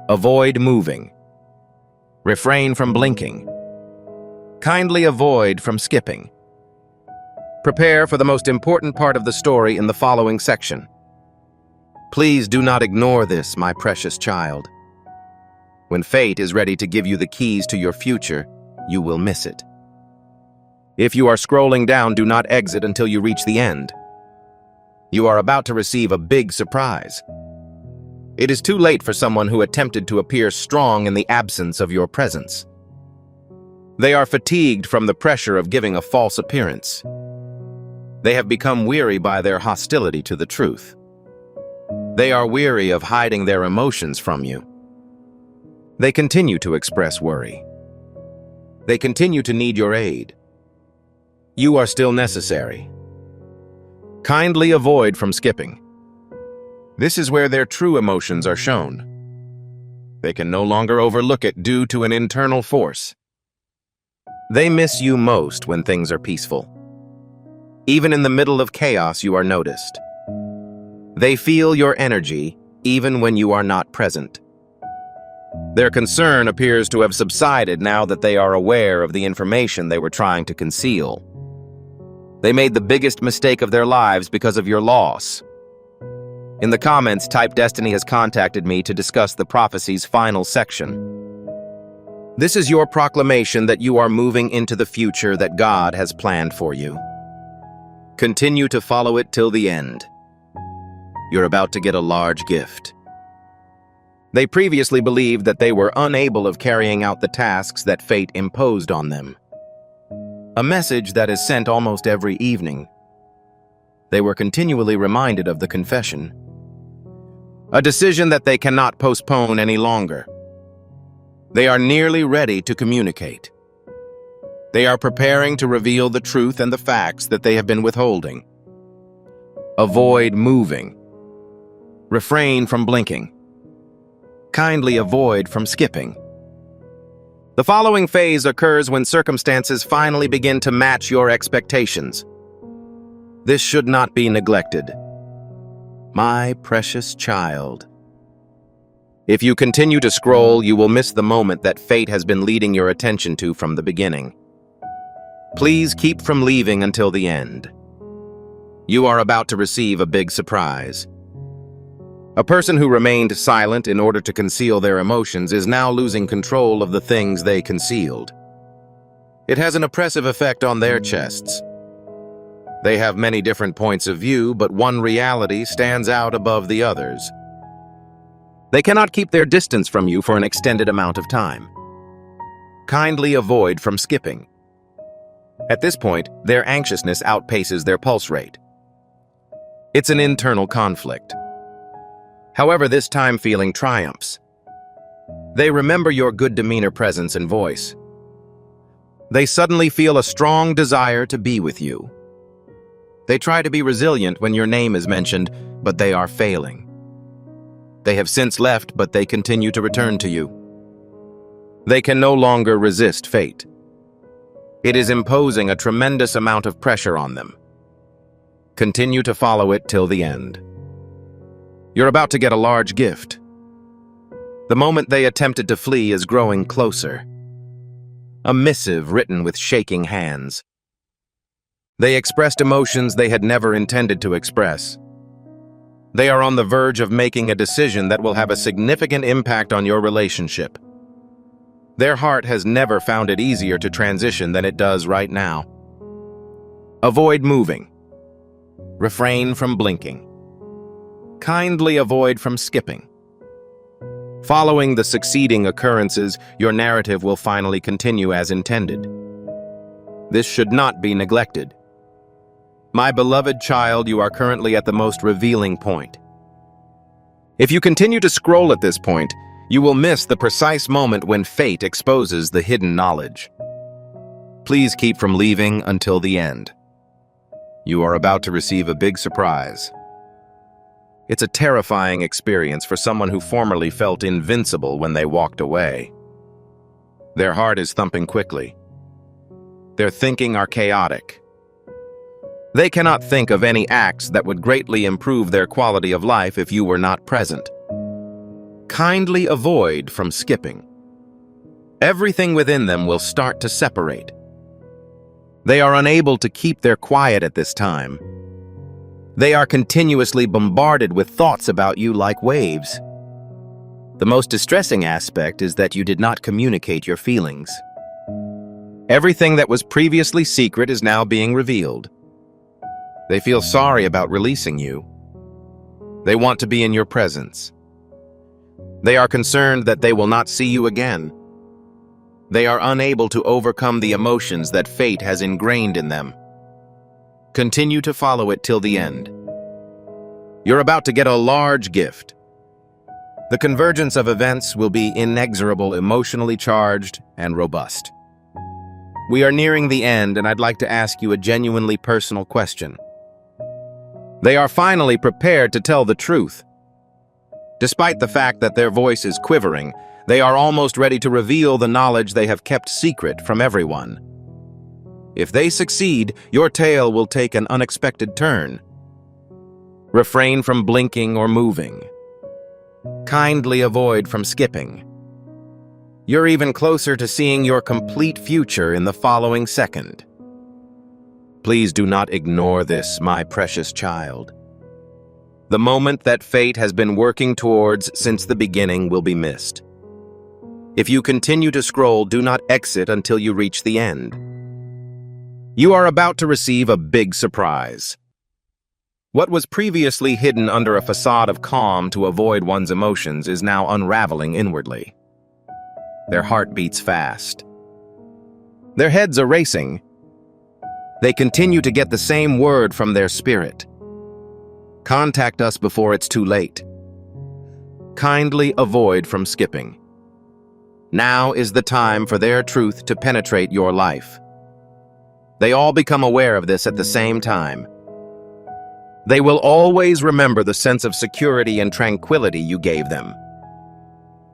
Avoid moving. Refrain from blinking. Kindly avoid from skipping. Prepare for the most important part of the story in the following section. Please do not ignore this, my precious child. When fate is ready to give you the keys to your future, you will miss it. If you are scrolling down, do not exit until you reach the end. You are about to receive a big surprise. It is too late for someone who attempted to appear strong in the absence of your presence. They are fatigued from the pressure of giving a false appearance. They have become weary by their hostility to the truth. They are weary of hiding their emotions from you. They continue to express worry. They continue to need your aid. You are still necessary. Kindly avoid from skipping. This is where their true emotions are shown. They can no longer overlook it due to an internal force. They miss you most when things are peaceful. Even in the middle of chaos, you are noticed. They feel your energy even when you are not present. Their concern appears to have subsided now that they are aware of the information they were trying to conceal. They made the biggest mistake of their lives because of your loss. In the comments, type Destiny has contacted me to discuss the prophecy's final section. This is your proclamation that you are moving into the future that God has planned for you. Continue to follow it till the end. You're about to get a large gift. They previously believed that they were unable of carrying out the tasks that fate imposed on them. A message that is sent almost every evening. They were continually reminded of the confession. A decision that they cannot postpone any longer. They are nearly ready to communicate. They are preparing to reveal the truth and the facts that they have been withholding. Avoid moving. Refrain from blinking. Kindly avoid from skipping. The following phase occurs when circumstances finally begin to match your expectations. This should not be neglected. My precious child. If you continue to scroll, you will miss the moment that fate has been leading your attention to from the beginning. Please keep from leaving until the end. You are about to receive a big surprise. A person who remained silent in order to conceal their emotions is now losing control of the things they concealed. It has an oppressive effect on their chests. They have many different points of view, but one reality stands out above the others. They cannot keep their distance from you for an extended amount of time. Kindly avoid from skipping. At this point, their anxiousness outpaces their pulse rate. It's an internal conflict. However, this time feeling triumphs. They remember your good demeanor, presence, and voice. They suddenly feel a strong desire to be with you. They try to be resilient when your name is mentioned, but they are failing. They have since left, but they continue to return to you. They can no longer resist fate. It is imposing a tremendous amount of pressure on them. Continue to follow it till the end. You're about to get a large gift. The moment they attempted to flee is growing closer. A missive written with shaking hands. They expressed emotions they had never intended to express. They are on the verge of making a decision that will have a significant impact on your relationship. Their heart has never found it easier to transition than it does right now. Avoid moving. Refrain from blinking. Kindly avoid from skipping. Following the succeeding occurrences, your narrative will finally continue as intended. This should not be neglected. My beloved child, you are currently at the most revealing point. If you continue to scroll at this point, you will miss the precise moment when fate exposes the hidden knowledge. Please keep from leaving until the end. You are about to receive a big surprise. It's a terrifying experience for someone who formerly felt invincible when they walked away. Their heart is thumping quickly. Their thinking are chaotic. They cannot think of any acts that would greatly improve their quality of life if you were not present. Kindly avoid from skipping. Everything within them will start to separate. They are unable to keep their quiet at this time. They are continuously bombarded with thoughts about you like waves. The most distressing aspect is that you did not communicate your feelings. Everything that was previously secret is now being revealed. They feel sorry about releasing you. They want to be in your presence. They are concerned that they will not see you again. They are unable to overcome the emotions that fate has ingrained in them. Continue to follow it till the end. You're about to get a large gift. The convergence of events will be inexorable, emotionally charged, and robust. We are nearing the end, and I'd like to ask you a genuinely personal question. They are finally prepared to tell the truth. Despite the fact that their voice is quivering, they are almost ready to reveal the knowledge they have kept secret from everyone. If they succeed, your tale will take an unexpected turn. Refrain from blinking or moving. Kindly avoid from skipping. You're even closer to seeing your complete future in the following second. Please do not ignore this, my precious child. The moment that fate has been working towards since the beginning will be missed. If you continue to scroll, do not exit until you reach the end. You are about to receive a big surprise. What was previously hidden under a facade of calm to avoid one's emotions is now unraveling inwardly. Their heart beats fast. Their heads are racing. They continue to get the same word from their spirit. Contact us before it's too late. Kindly avoid from skipping. Now is the time for their truth to penetrate your life. They all become aware of this at the same time. They will always remember the sense of security and tranquility you gave them.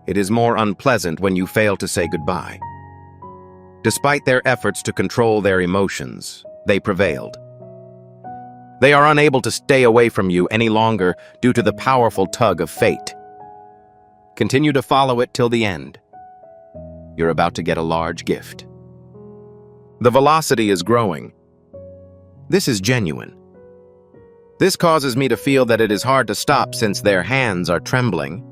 It is more unpleasant when you fail to say goodbye. Despite their efforts to control their emotions, they prevailed. They are unable to stay away from you any longer due to the powerful tug of fate. Continue to follow it till the end. You're about to get a large gift. The velocity is growing. This is genuine. This causes me to feel that it is hard to stop since their hands are trembling.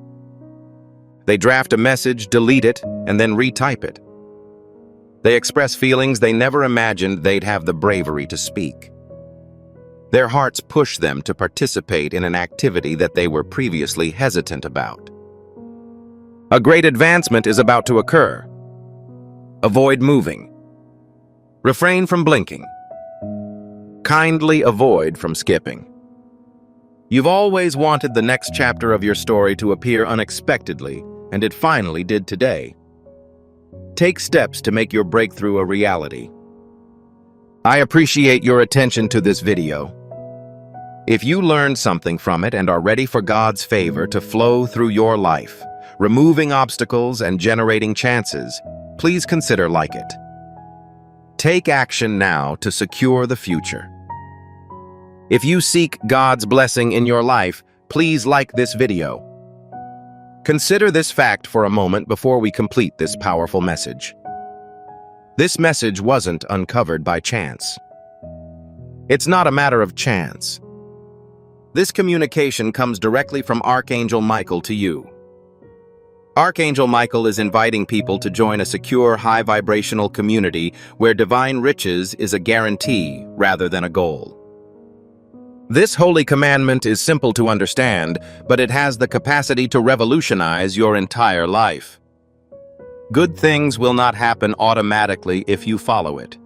They draft a message, delete it, and then retype it. They express feelings they never imagined they'd have the bravery to speak. Their hearts push them to participate in an activity that they were previously hesitant about. A great advancement is about to occur. Avoid moving. Refrain from blinking. Kindly avoid from skipping. You've always wanted the next chapter of your story to appear unexpectedly, and it finally did today. Take steps to make your breakthrough a reality. I appreciate your attention to this video. If you learned something from it and are ready for God's favor to flow through your life, removing obstacles and generating chances, please consider like it. Take action now to secure the future. If you seek God's blessing in your life, please like this video. Consider this fact for a moment before we complete this powerful message. This message wasn't uncovered by chance. It's not a matter of chance. This communication comes directly from Archangel Michael to you. Archangel Michael is inviting people to join a secure, high-vibrational community where divine riches is a guarantee rather than a goal. This holy commandment is simple to understand, but it has the capacity to revolutionize your entire life. Good things will not happen automatically if you follow it.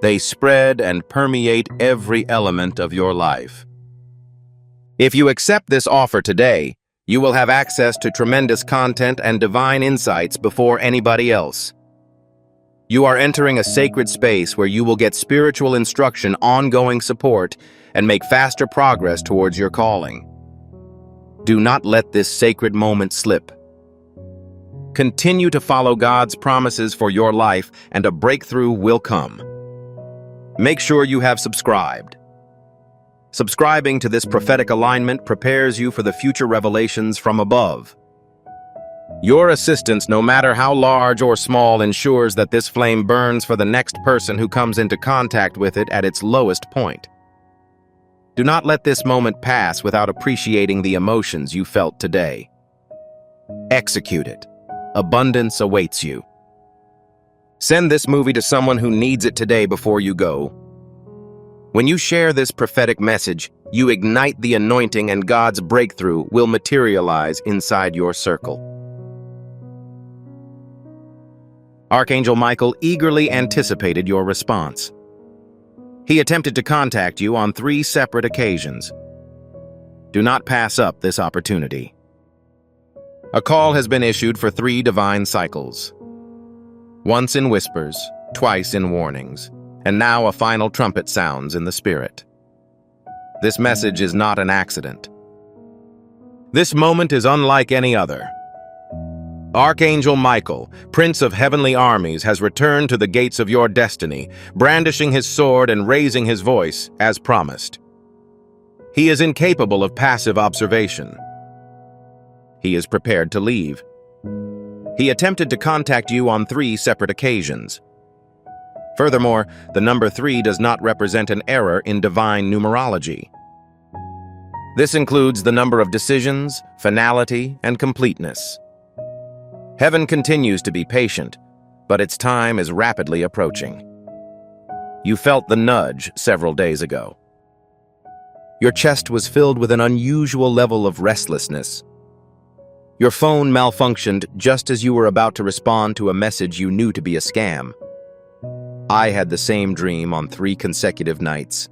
They spread and permeate every element of your life. If you accept this offer today, you will have access to tremendous content and divine insights before anybody else. You are entering a sacred space where you will get spiritual instruction, ongoing support, and make faster progress towards your calling. Do not let this sacred moment slip. Continue to follow God's promises for your life, and a breakthrough will come. Make sure you have subscribed. Subscribing to this prophetic alignment prepares you for the future revelations from above. Your assistance, no matter how large or small, ensures that this flame burns for the next person who comes into contact with it at its lowest point. Do not let this moment pass without appreciating the emotions you felt today. Execute it. Abundance awaits you. Send this movie to someone who needs it today before you go. When you share this prophetic message, you ignite the anointing and God's breakthrough will materialize inside your circle. Archangel Michael eagerly anticipated your response. He attempted to contact you on 3 separate occasions. Do not pass up this opportunity. A call has been issued for 3 divine cycles. Once in whispers, twice in warnings, and now a final trumpet sounds in the spirit. This message is not an accident. This moment is unlike any other. Archangel Michael, Prince of Heavenly Armies, has returned to the gates of your destiny, brandishing his sword and raising his voice, as promised. He is incapable of passive observation. He is prepared to leave. He attempted to contact you on 3 separate occasions. Furthermore, the number 3 does not represent an error in divine numerology. This includes the number of decisions, finality, and completeness. Heaven continues to be patient, but its time is rapidly approaching. You felt the nudge several days ago. Your chest was filled with an unusual level of restlessness. Your phone malfunctioned just as you were about to respond to a message you knew to be a scam. I had the same dream on 3 consecutive nights.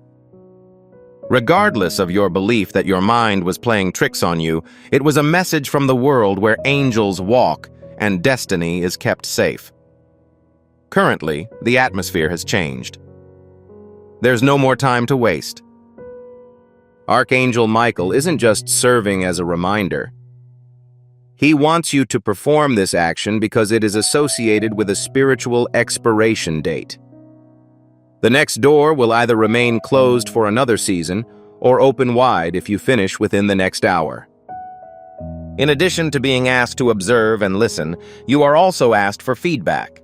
Regardless of your belief that your mind was playing tricks on you, it was a message from the world where angels walk and destiny is kept safe. Currently, the atmosphere has changed. There's no more time to waste. Archangel Michael isn't just serving as a reminder. He wants you to perform this action because it is associated with a spiritual expiration date. The next door will either remain closed for another season or open wide if you finish within the next hour. In addition to being asked to observe and listen, you are also asked for feedback.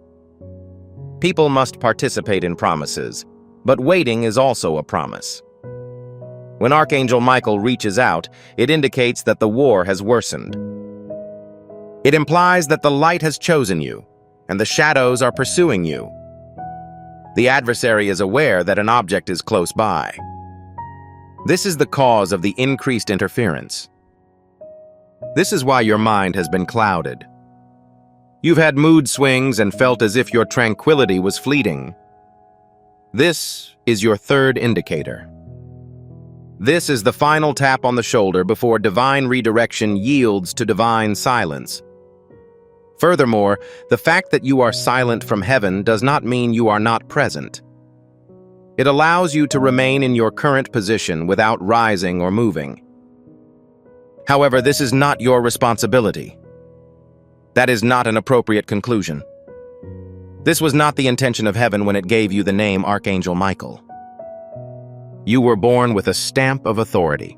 People must participate in promises, but waiting is also a promise. When Archangel Michael reaches out, it indicates that the war has worsened. It implies that the light has chosen you, and the shadows are pursuing you. The adversary is aware that an object is close by. This is the cause of the increased interference. This is why your mind has been clouded. You've had mood swings and felt as if your tranquility was fleeting. This is your 3rd indicator. This is the final tap on the shoulder before divine redirection yields to divine silence. Furthermore, the fact that you are silent from heaven does not mean you are not present. It allows you to remain in your current position without rising or moving. However, this is not your responsibility. That is not an appropriate conclusion. This was not the intention of heaven when it gave you the name Archangel Michael. You were born with a stamp of authority.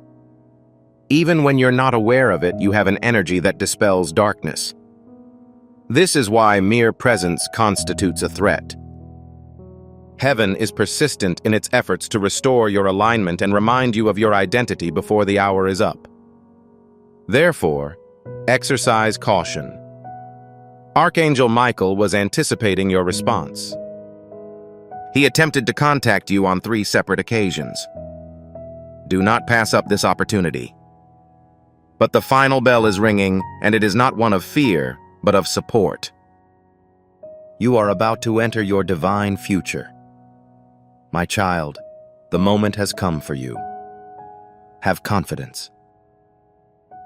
Even when you're not aware of it, you have an energy that dispels darkness. This is why mere presence constitutes a threat. Heaven is persistent in its efforts to restore your alignment and remind you of your identity before the hour is up. Therefore, exercise caution. Archangel Michael was anticipating your response. He attempted to contact you on 3 separate occasions. Do not pass up this opportunity. But the final bell is ringing, and it is not one of fear, but of support. You are about to enter your divine future. My child, the moment has come for you. Have confidence.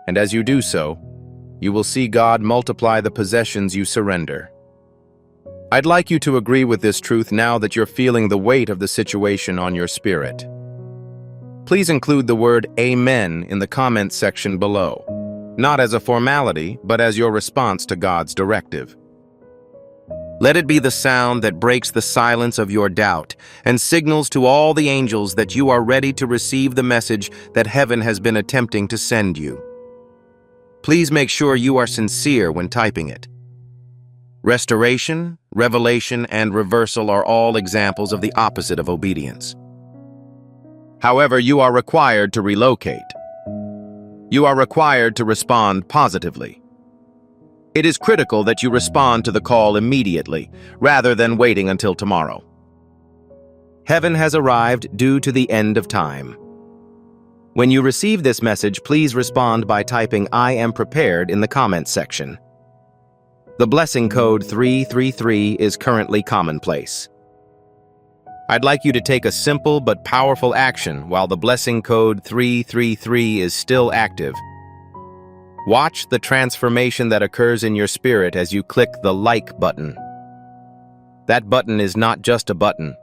And as you do so, you will see God multiply the possessions you surrender. I'd like you to agree with this truth now that you're feeling the weight of the situation on your spirit. Please include the word Amen in the comments section below, not as a formality, but as your response to God's directive. Let it be the sound that breaks the silence of your doubt and signals to all the angels that you are ready to receive the message that heaven has been attempting to send you. Please make sure you are sincere when typing it. Restoration, revelation, and reversal are all examples of the opposite of obedience. However, you are required to relocate. You are required to respond positively. It is critical that you respond to the call immediately, rather than waiting until tomorrow. Heaven has arrived due to the end of time. When you receive this message, please respond by typing "I am prepared" in the comments section. The blessing code 333 is currently commonplace. I'd like you to take a simple but powerful action while the blessing code 333 is still active. Watch the transformation that occurs in your spirit as you click the like button. That button is not just a button.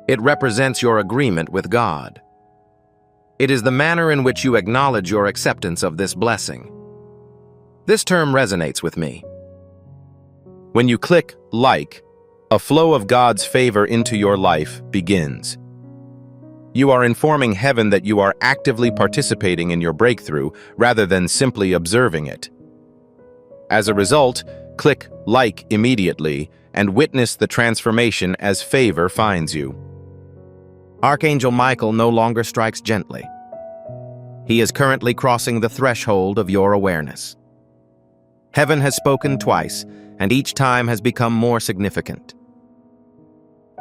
It represents your agreement with God. It is the manner in which you acknowledge your acceptance of this blessing. This term resonates with me. When you click like, a flow of God's favor into your life begins. You are informing heaven that you are actively participating in your breakthrough rather than simply observing it. As a result, click like immediately and witness the transformation as favor finds you. Archangel Michael no longer strikes gently. He is currently crossing the threshold of your awareness. Heaven has spoken twice, and each time has become more significant.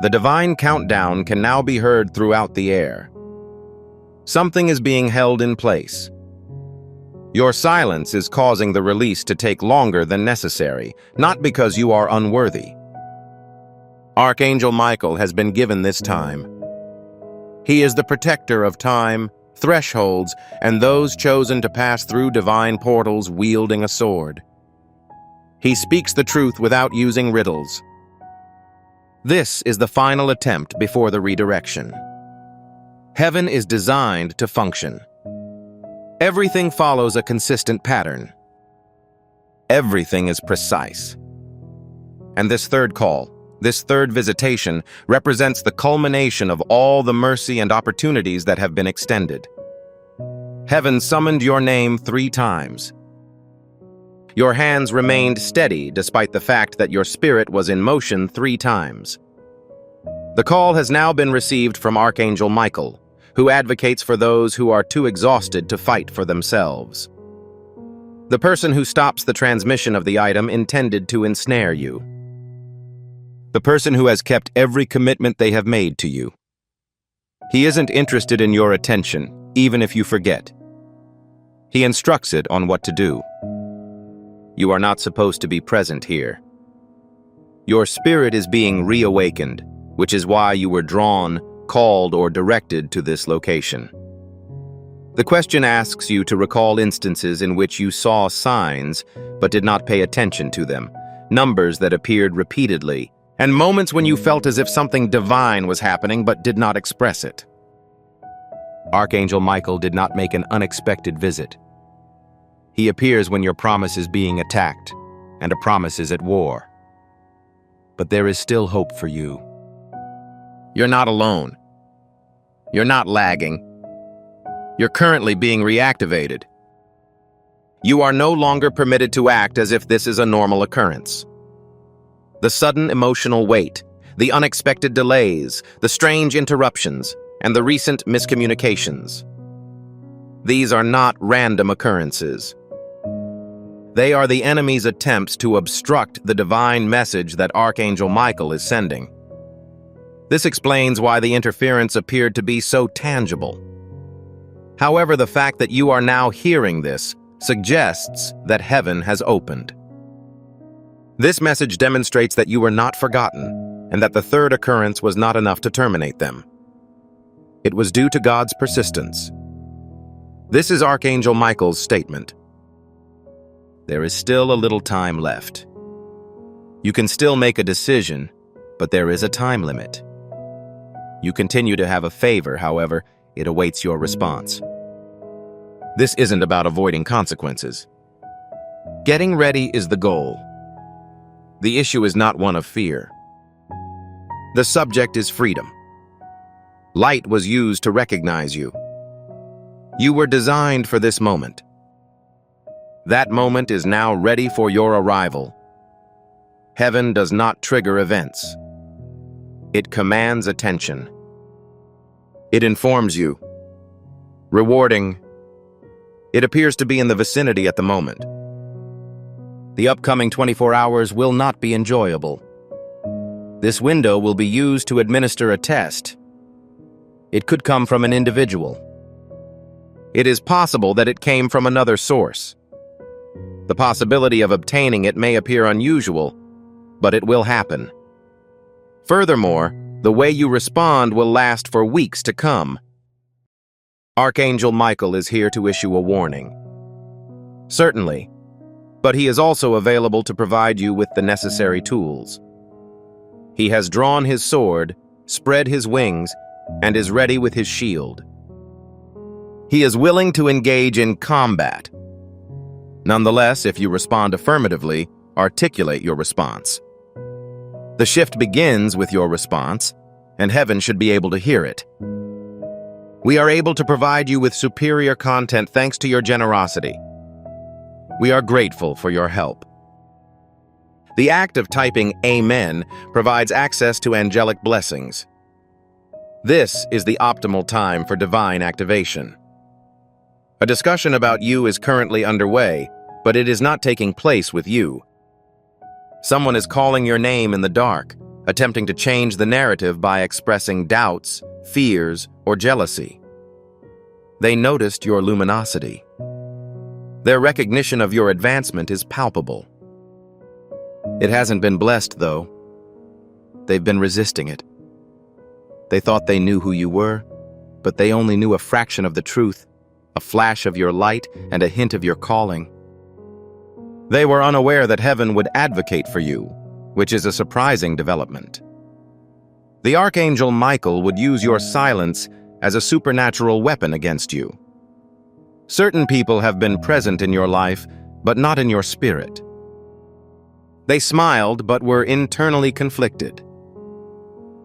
The divine countdown can now be heard throughout the air. Something is being held in place. Your silence is causing the release to take longer than necessary, not because you are unworthy. Archangel Michael has been given this time. He is the protector of time, thresholds, and those chosen to pass through divine portals wielding a sword. He speaks the truth without using riddles. This is the final attempt before the redirection. Heaven is designed to function. Everything follows a consistent pattern. Everything is precise. And this third call, this third visitation, represents the culmination of all the mercy and opportunities that have been extended. Heaven summoned your name 3 times. Your hands remained steady despite the fact that your spirit was in motion 3 times. The call has now been received from Archangel Michael, who advocates for those who are too exhausted to fight for themselves. The person who stops the transmission of the item intended to ensnare you. The person who has kept every commitment they have made to you. He isn't interested in your attention, even if you forget. He instructs it on what to do. You are not supposed to be present here. Your spirit is being reawakened, which is why you were drawn, called, or directed to this location. The question asks you to recall instances in which you saw signs but did not pay attention to them, numbers that appeared repeatedly, and moments when you felt as if something divine was happening but did not express it. Archangel Michael did not make an unexpected visit. He appears when your promise is being attacked, and a promise is at war. But there is still hope for you. You're not alone. You're not lagging. You're currently being reactivated. You are no longer permitted to act as if this is a normal occurrence. The sudden emotional weight, the unexpected delays, the strange interruptions, and the recent miscommunications. These are not random occurrences. They are the enemy's attempts to obstruct the divine message that Archangel Michael is sending. This explains why the interference appeared to be so tangible. However, the fact that you are now hearing this suggests that heaven has opened. This message demonstrates that you were not forgotten, and that the third occurrence was not enough to terminate them. It was due to God's persistence. This is Archangel Michael's statement. There is still a little time left. You can still make a decision, but there is a time limit. You continue to have a favor, however, it awaits your response. This isn't about avoiding consequences. Getting ready is the goal. The issue is not one of fear. The subject is freedom. Light was used to recognize you. You were designed for this moment. That moment is now ready for your arrival. Heaven does not trigger events. It commands attention. It informs you. Rewarding. It appears to be in the vicinity at the moment. The upcoming 24 hours will not be enjoyable. This window will be used to administer a test. It could come from an individual. It is possible that it came from another source. The possibility of obtaining it may appear unusual, but it will happen. Furthermore, the way you respond will last for weeks to come. Archangel Michael is here to issue a warning. Certainly, but he is also available to provide you with the necessary tools. He has drawn his sword, spread his wings, and is ready with his shield. He is willing to engage in combat. Nonetheless, if you respond affirmatively, articulate your response. The shift begins with your response, and heaven should be able to hear it. We are able to provide you with superior content thanks to your generosity. We are grateful for your help. The act of typing Amen provides access to angelic blessings. This is the optimal time for divine activation. A discussion about you is currently underway, but it is not taking place with you. Someone is calling your name in the dark, attempting to change the narrative by expressing doubts, fears, or jealousy. They noticed your luminosity. Their recognition of your advancement is palpable. It hasn't been blessed, though. They've been resisting it. They thought they knew who you were, but they only knew a fraction of the truth, a flash of your light and a hint of your calling. They were unaware that heaven would advocate for you, which is a surprising development. The Archangel Michael would use your silence as a supernatural weapon against you. Certain people have been present in your life, but not in your spirit. They smiled, but were internally conflicted.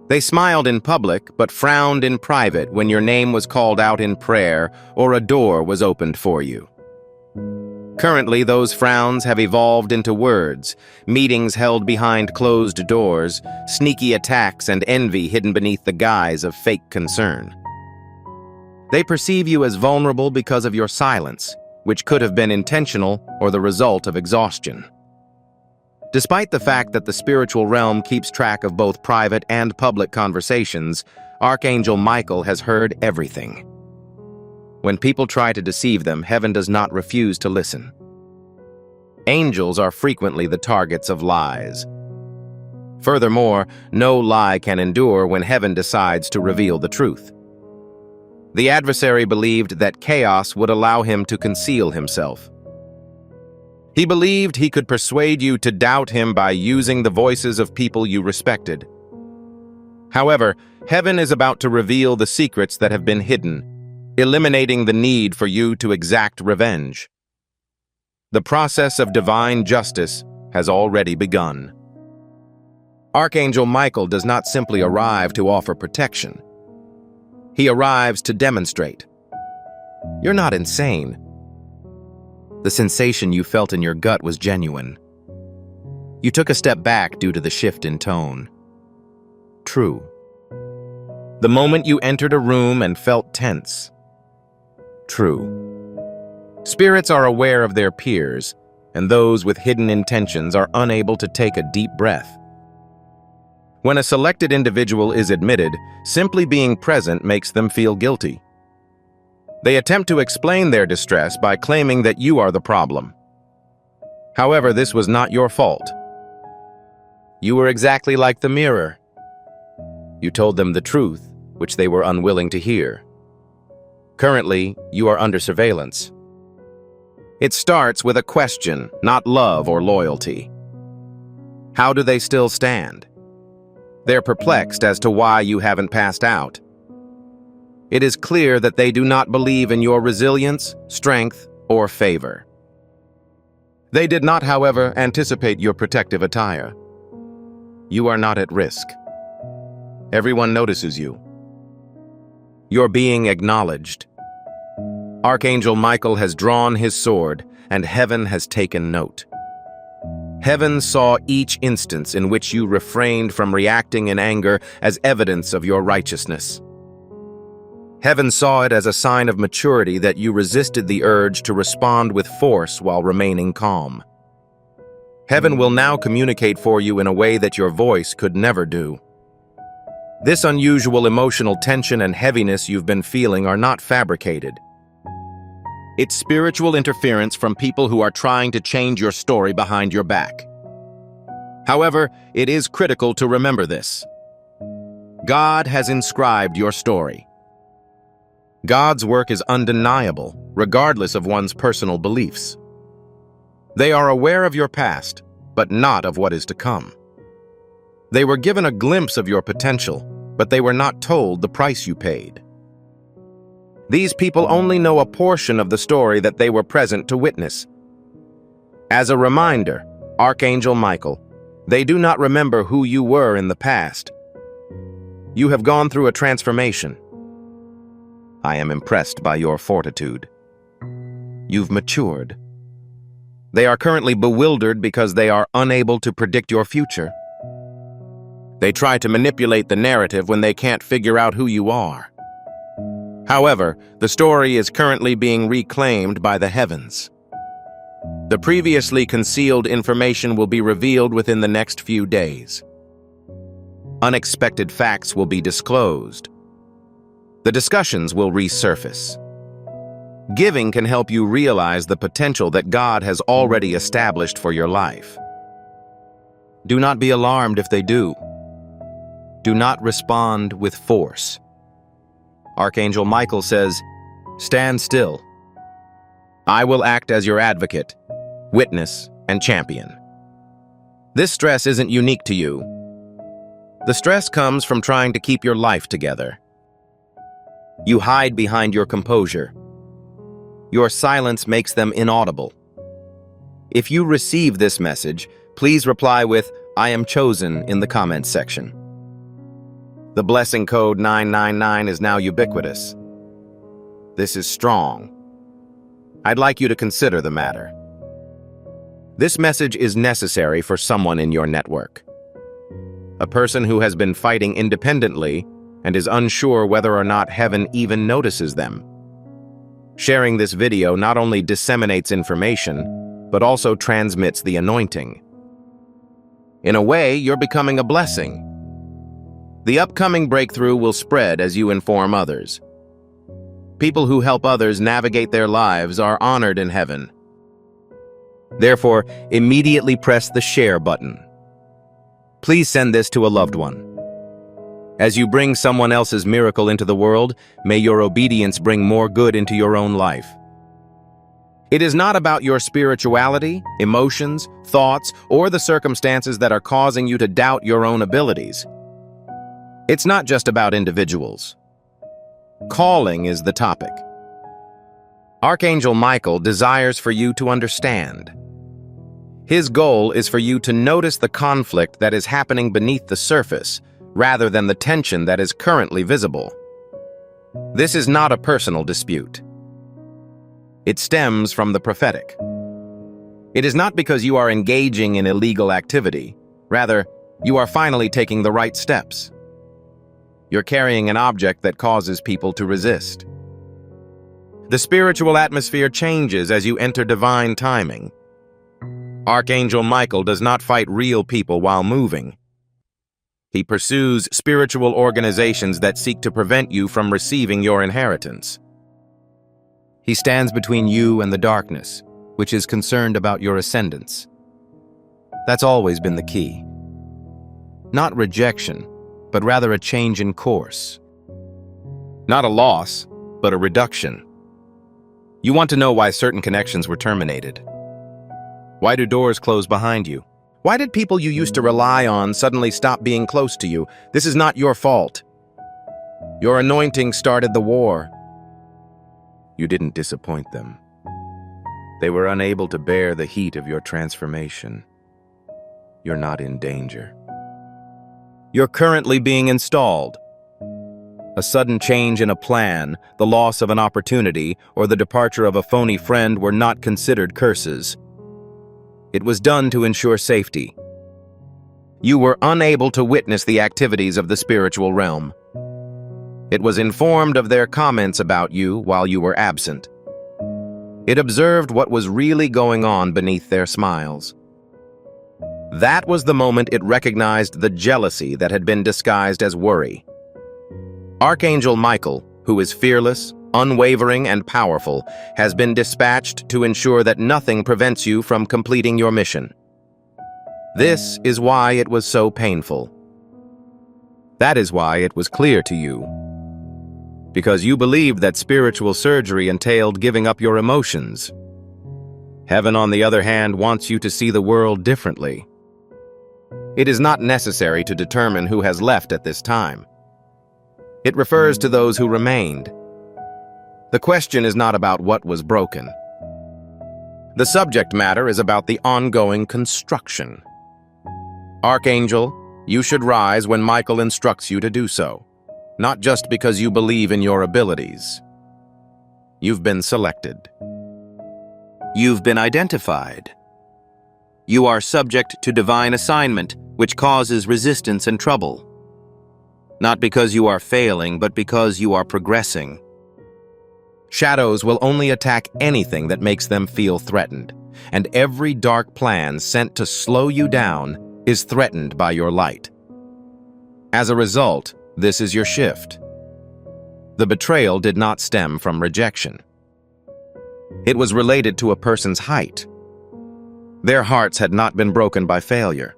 They smiled in public, but frowned in private when your name was called out in prayer or a door was opened for you. Currently, those frowns have evolved into words, meetings held behind closed doors, sneaky attacks and envy hidden beneath the guise of fake concern. They perceive you as vulnerable because of your silence, which could have been intentional or the result of exhaustion. Despite the fact that the spiritual realm keeps track of both private and public conversations, Archangel Michael has heard everything. When people try to deceive them, heaven does not refuse to listen. Angels are frequently the targets of lies. Furthermore, no lie can endure when heaven decides to reveal the truth. The adversary believed that chaos would allow him to conceal himself. He believed he could persuade you to doubt him by using the voices of people you respected. However, heaven is about to reveal the secrets that have been hidden, eliminating the need for you to exact revenge. The process of divine justice has already begun. Archangel Michael does not simply arrive to offer protection. He arrives to demonstrate. You're not insane. The sensation you felt in your gut was genuine. You took a step back due to the shift in tone. True. The moment you entered a room and felt tense. True. Spirits are aware of their peers, and those with hidden intentions are unable to take a deep breath. When a selected individual is admitted, simply being present makes them feel guilty. They attempt to explain their distress by claiming that you are the problem. However, this was not your fault. You were exactly like the mirror. You told them the truth, which they were unwilling to hear. Currently, you are under surveillance. It starts with a question, not love or loyalty. How do they still stand? They're perplexed as to why you haven't passed out. It is clear that they do not believe in your resilience, strength, or favor. They did not, however, anticipate your protective attire. You are not at risk. Everyone notices you. You're being acknowledged. Archangel Michael has drawn his sword, and heaven has taken note. Heaven saw each instance in which you refrained from reacting in anger as evidence of your righteousness. Heaven saw it as a sign of maturity that you resisted the urge to respond with force while remaining calm. Heaven will now communicate for you in a way that your voice could never do. This unusual emotional tension and heaviness you've been feeling are not fabricated. It's spiritual interference from people who are trying to change your story behind your back. However, it is critical to remember this. God has inscribed your story. God's work is undeniable, regardless of one's personal beliefs. They are aware of your past, but not of what is to come. They were given a glimpse of your potential, but they were not told the price you paid. These people only know a portion of the story that they were present to witness. As a reminder, Archangel Michael, they do not remember who you were in the past. You have gone through a transformation. I am impressed by your fortitude. You've matured. They are currently bewildered because they are unable to predict your future. They try to manipulate the narrative when they can't figure out who you are. However, the story is currently being reclaimed by the heavens. The previously concealed information will be revealed within the next few days. Unexpected facts will be disclosed. The discussions will resurface. Giving can help you realize the potential that God has already established for your life. Do not be alarmed if they do. Do not respond with force. Archangel Michael says, "Stand still. I will act as your advocate, witness, and champion." This stress isn't unique to you. The stress comes from trying to keep your life together. You hide behind your composure. Your silence makes them inaudible. If you receive this message, please reply with, "I am chosen," in the comments section. The blessing code 999 is now ubiquitous. This is strong. I'd like you to consider the matter. This message is necessary for someone in your network. A person who has been fighting independently and is unsure whether or not heaven even notices them. Sharing this video not only disseminates information, but also transmits the anointing. In a way, you're becoming a blessing. The upcoming breakthrough will spread as you inform others. People who help others navigate their lives are honored in heaven. Therefore, immediately press the share button. Please send this to a loved one. As you bring someone else's miracle into the world, may your obedience bring more good into your own life. It is not about your spirituality, emotions, thoughts, or the circumstances that are causing you to doubt your own abilities. It's not just about individuals. Calling is the topic. Archangel Michael desires for you to understand. His goal is for you to notice the conflict that is happening beneath the surface, rather than the tension that is currently visible. This is not a personal dispute. It stems from the prophetic. It is not because you are engaging in illegal activity. Rather, you are finally taking the right steps. You're carrying an object that causes people to resist. The spiritual atmosphere changes as you enter divine timing. Archangel Michael does not fight real people while moving. He pursues spiritual organizations that seek to prevent you from receiving your inheritance. He stands between you and the darkness, which is concerned about your ascendance. That's always been the key. Not rejection, but rather a change in course. Not a loss, but a reduction. You want to know why certain connections were terminated. Why do doors close behind you? Why did people you used to rely on suddenly stop being close to you? This is not your fault. Your anointing started the war. You didn't disappoint them. They were unable to bear the heat of your transformation. You're not in danger. You're currently being installed. A sudden change in a plan, the loss of an opportunity, or the departure of a phony friend were not considered curses. It was done to ensure safety. You were unable to witness the activities of the spiritual realm. It was informed of their comments about you while you were absent. It observed what was really going on beneath their smiles. That was the moment it recognized the jealousy that had been disguised as worry. Archangel Michael, who is fearless, unwavering, and powerful, has been dispatched to ensure that nothing prevents you from completing your mission. This is why it was so painful. That is why it was clear to you. Because you believed that spiritual surgery entailed giving up your emotions. Heaven, on the other hand, wants you to see the world differently. It is not necessary to determine who has left at this time. It refers to those who remained. The question is not about what was broken. The subject matter is about the ongoing construction. Archangel, you should rise when Michael instructs you to do so, not just because you believe in your abilities. You've been selected. You've been identified. You are subject to divine assignment, which causes resistance and trouble. Not because you are failing, but because you are progressing. Shadows will only attack anything that makes them feel threatened, and every dark plan sent to slow you down is threatened by your light. As a result, this is your shift. The betrayal did not stem from rejection. It was related to a person's height. Their hearts had not been broken by failure.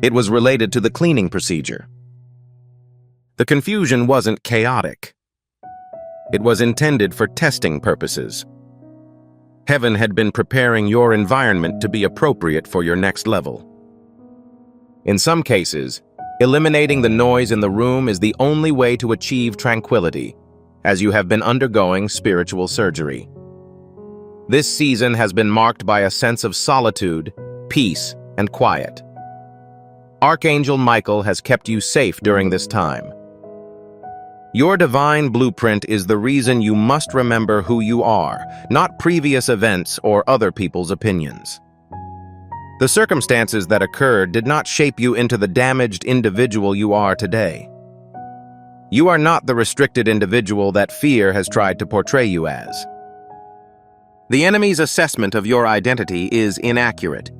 It was related to the cleaning procedure. The confusion wasn't chaotic. It was intended for testing purposes. Heaven had been preparing your environment to be appropriate for your next level. In some cases, eliminating the noise in the room is the only way to achieve tranquility, as you have been undergoing spiritual surgery. This season has been marked by a sense of solitude, peace, and quiet. Archangel Michael has kept you safe during this time. Your divine blueprint is the reason you must remember who you are, not previous events or other people's opinions. The circumstances that occurred did not shape you into the damaged individual you are today. You are not the restricted individual that fear has tried to portray you as. The enemy's assessment of your identity is inaccurate.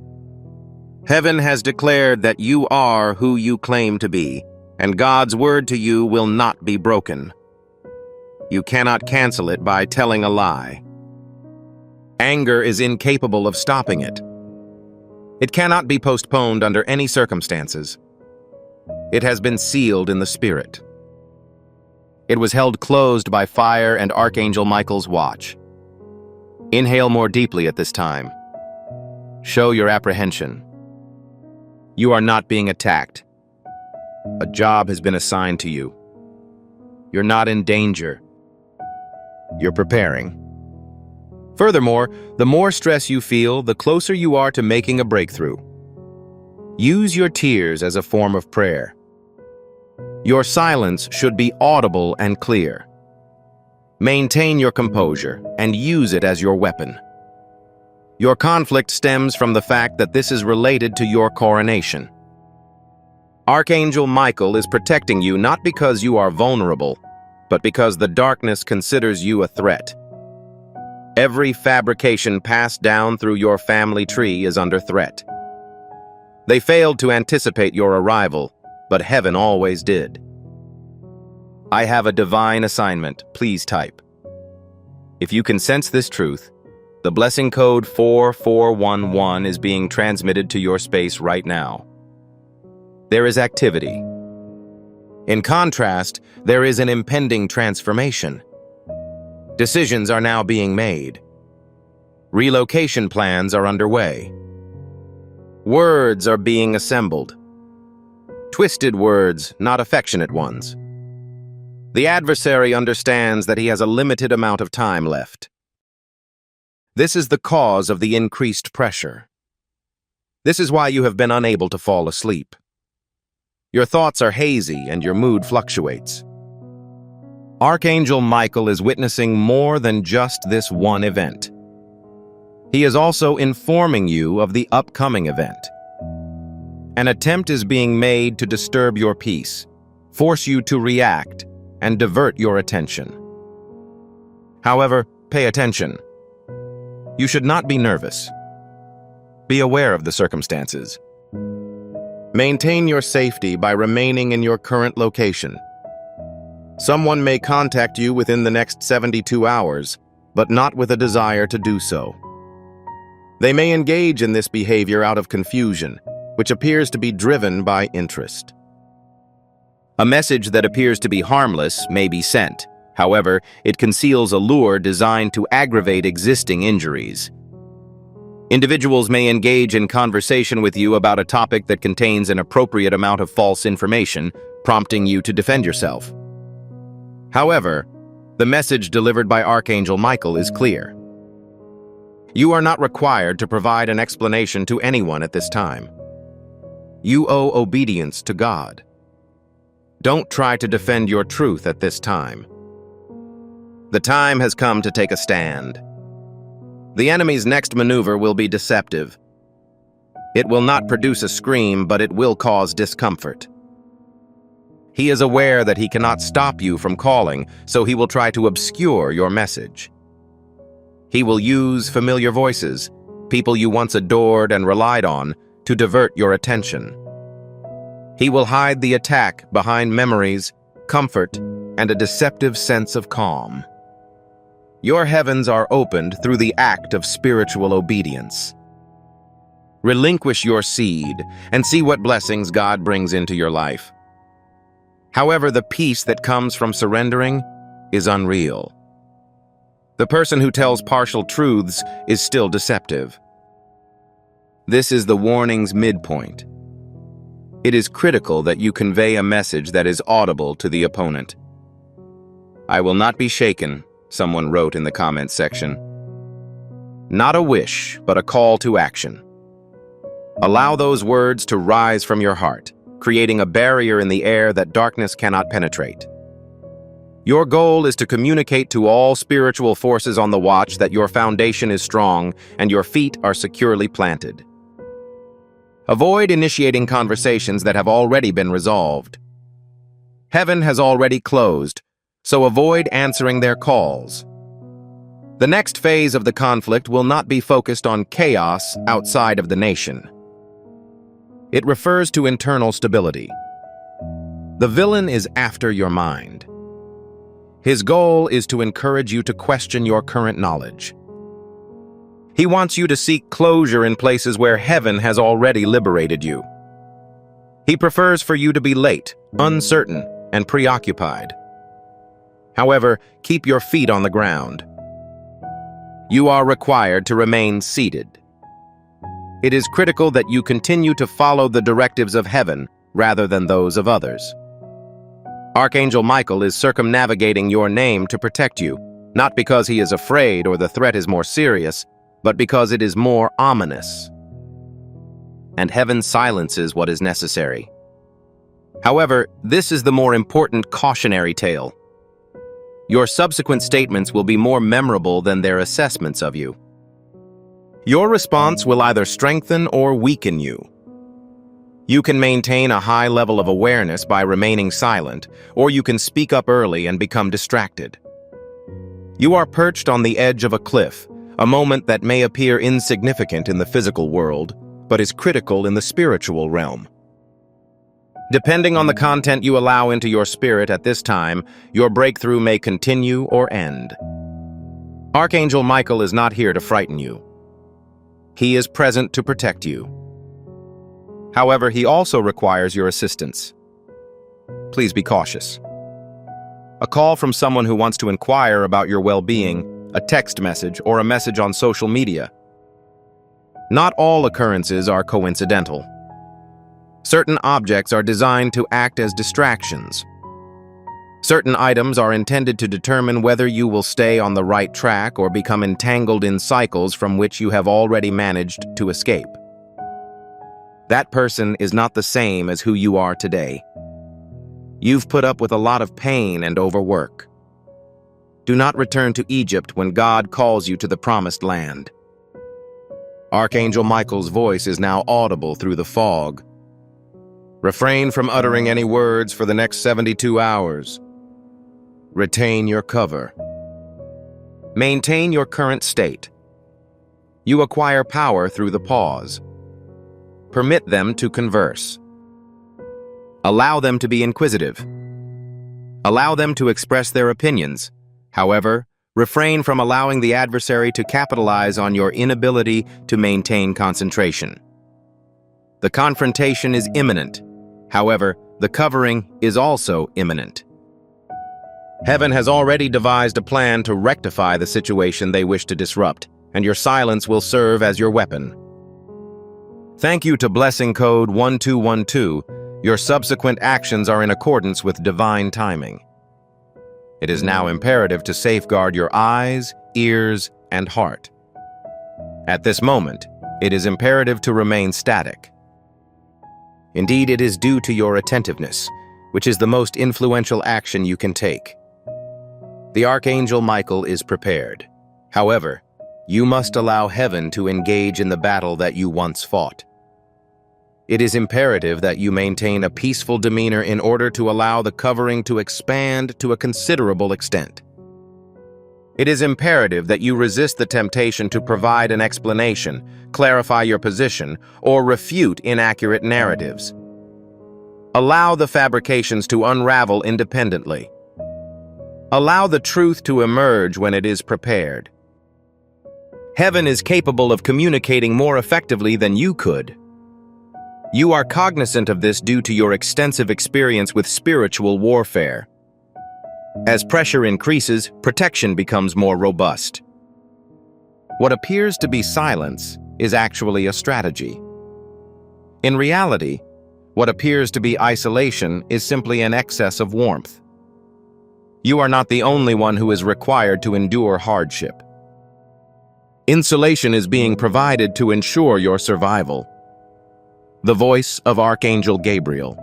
Heaven has declared that you are who you claim to be, and God's word to you will not be broken. You cannot cancel it by telling a lie. Anger is incapable of stopping it. It cannot be postponed under any circumstances. It has been sealed in the spirit. It was held closed by fire and Archangel Michael's watch. Inhale more deeply at this time. Show your apprehension. You are not being attacked. A job has been assigned to you. You're not in danger. You're preparing. Furthermore, the more stress you feel, the closer you are to making a breakthrough. Use your tears as a form of prayer. Your silence should be audible and clear. Maintain your composure and use it as your weapon. Your conflict stems from the fact that this is related to your coronation. Archangel Michael is protecting you not because you are vulnerable, but because the darkness considers you a threat. Every fabrication passed down through your family tree is under threat. They failed to anticipate your arrival, but heaven always did. I have a divine assignment. Please type. If you can sense this truth, the blessing code 4411 is being transmitted to your space right now. There is activity. In contrast, there is an impending transformation. Decisions are now being made. Relocation plans are underway. Words are being assembled. Twisted words, not affectionate ones. The adversary understands that he has a limited amount of time left. This is the cause of the increased pressure. This is why you have been unable to fall asleep. Your thoughts are hazy and your mood fluctuates. Archangel Michael is witnessing more than just this one event. He is also informing you of the upcoming event. An attempt is being made to disturb your peace, force you to react, and divert your attention. However, pay attention. You should not be nervous. Be aware of the circumstances, Maintain your safety by remaining in your current location. Someone may contact you within the next 72 hours, but not with a desire to do so. They may engage in this behavior out of confusion, which appears to be driven by interest. A message that appears to be harmless may be sent. However, it conceals a lure designed to aggravate existing injuries. Individuals may engage in conversation with you about a topic that contains an appropriate amount of false information, prompting you to defend yourself. However, the message delivered by Archangel Michael is clear. You are not required to provide an explanation to anyone at this time. You owe obedience to God. Don't try to defend your truth at this time. The time has come to take a stand. The enemy's next maneuver will be deceptive. It will not produce a scream, but it will cause discomfort. He is aware that he cannot stop you from calling, so he will try to obscure your message. He will use familiar voices, people you once adored and relied on, to divert your attention. He will hide the attack behind memories, comfort, and a deceptive sense of calm. Your heavens are opened through the act of spiritual obedience. Relinquish your seed and see what blessings God brings into your life. However, the peace that comes from surrendering is unreal. The person who tells partial truths is still deceptive. This is the warning's midpoint. It is critical that you convey a message that is audible to the opponent. "I will not be shaken," someone wrote in the comments section. Not a wish, but a call to action. Allow those words to rise from your heart, creating a barrier in the air that darkness cannot penetrate. Your goal is to communicate to all spiritual forces on the watch that your foundation is strong and your feet are securely planted. Avoid initiating conversations that have already been resolved. Heaven has already closed, so avoid answering their calls. The next phase of the conflict will not be focused on chaos outside of the nation. It refers to internal stability. The villain is after your mind. His goal is to encourage you to question your current knowledge. He wants you to seek closure in places where heaven has already liberated you. He prefers for you to be late, uncertain, and preoccupied. However, keep your feet on the ground. You are required to remain seated. It is critical that you continue to follow the directives of heaven rather than those of others. Archangel Michael is circumnavigating your name to protect you, not because he is afraid or the threat is more serious, but because it is more ominous. And heaven silences what is necessary. However, this is the more important cautionary tale. Your subsequent statements will be more memorable than their assessments of you. Your response will either strengthen or weaken you. You can maintain a high level of awareness by remaining silent, or you can speak up early and become distracted. You are perched on the edge of a cliff, a moment that may appear insignificant in the physical world, but is critical in the spiritual realm. Depending on the content you allow into your spirit at this time, your breakthrough may continue or end. Archangel Michael is not here to frighten you. He is present to protect you. However, he also requires your assistance. Please be cautious. A call from someone who wants to inquire about your well-being, a text message, or a message on social media. Not all occurrences are coincidental. Certain objects are designed to act as distractions. Certain items are intended to determine whether you will stay on the right track or become entangled in cycles from which you have already managed to escape. That person is not the same as who you are today. You've put up with a lot of pain and overwork. Do not return to Egypt when God calls you to the promised land. Archangel Michael's voice is now audible through the fog. Refrain from uttering any words for the next 72 hours. Retain your cover. Maintain your current state. You acquire power through the pause. Permit them to converse. Allow them to be inquisitive. Allow them to express their opinions. However, refrain from allowing the adversary to capitalize on your inability to maintain concentration. The confrontation is imminent. However, the covering is also imminent. Heaven has already devised a plan to rectify the situation they wish to disrupt, and your silence will serve as your weapon. Thank you to blessing code 1212. Your subsequent actions are in accordance with divine timing. It is now imperative to safeguard your eyes, ears, and heart. At this moment, it is imperative to remain static. Indeed, it is due to your attentiveness, which is the most influential action you can take. The Archangel Michael is prepared. However, you must allow heaven to engage in the battle that you once fought. It is imperative that you maintain a peaceful demeanor in order to allow the covering to expand to a considerable extent. It is imperative that you resist the temptation to provide an explanation, clarify your position, or refute inaccurate narratives. Allow the fabrications to unravel independently. Allow the truth to emerge when it is prepared. Heaven is capable of communicating more effectively than you could. You are cognizant of this due to your extensive experience with spiritual warfare. As pressure increases, protection becomes more robust. What appears to be silence is actually a strategy. In reality, what appears to be isolation is simply an excess of warmth. You are not the only one who is required to endure hardship. Insulation is being provided to ensure your survival. The voice of Archangel Gabriel.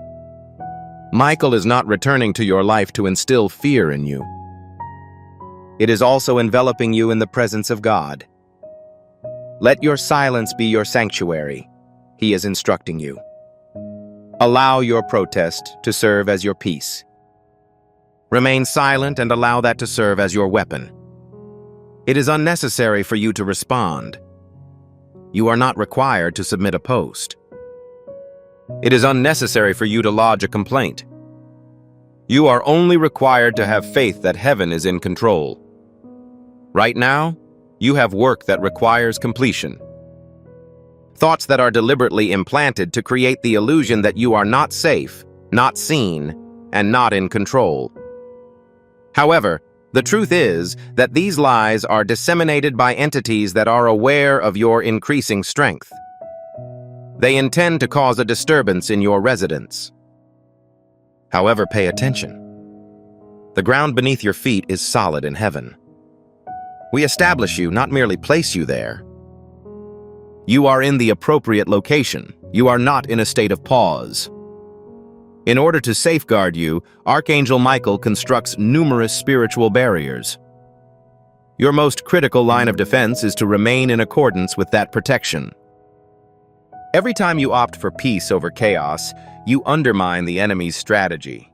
Michael is not returning to your life to instill fear in you. It is also enveloping you in the presence of God. Let your silence be your sanctuary, he is instructing you. Allow your protest to serve as your peace. Remain silent and allow that to serve as your weapon. It is unnecessary for you to respond. You are not required to submit a post. It is unnecessary for you to lodge a complaint. You are only required to have faith that heaven is in control. Right now, you have work that requires completion. Thoughts that are deliberately implanted to create the illusion that you are not safe, not seen, and not in control. However, the truth is that these lies are disseminated by entities that are aware of your increasing strength. They intend to cause a disturbance in your residence. However, pay attention. The ground beneath your feet is solid in heaven. We establish you, not merely place you there. You are in the appropriate location. You are not in a state of pause. In order to safeguard you, Archangel Michael constructs numerous spiritual barriers. Your most critical line of defense is to remain in accordance with that protection. Every time you opt for peace over chaos, you undermine the enemy's strategy.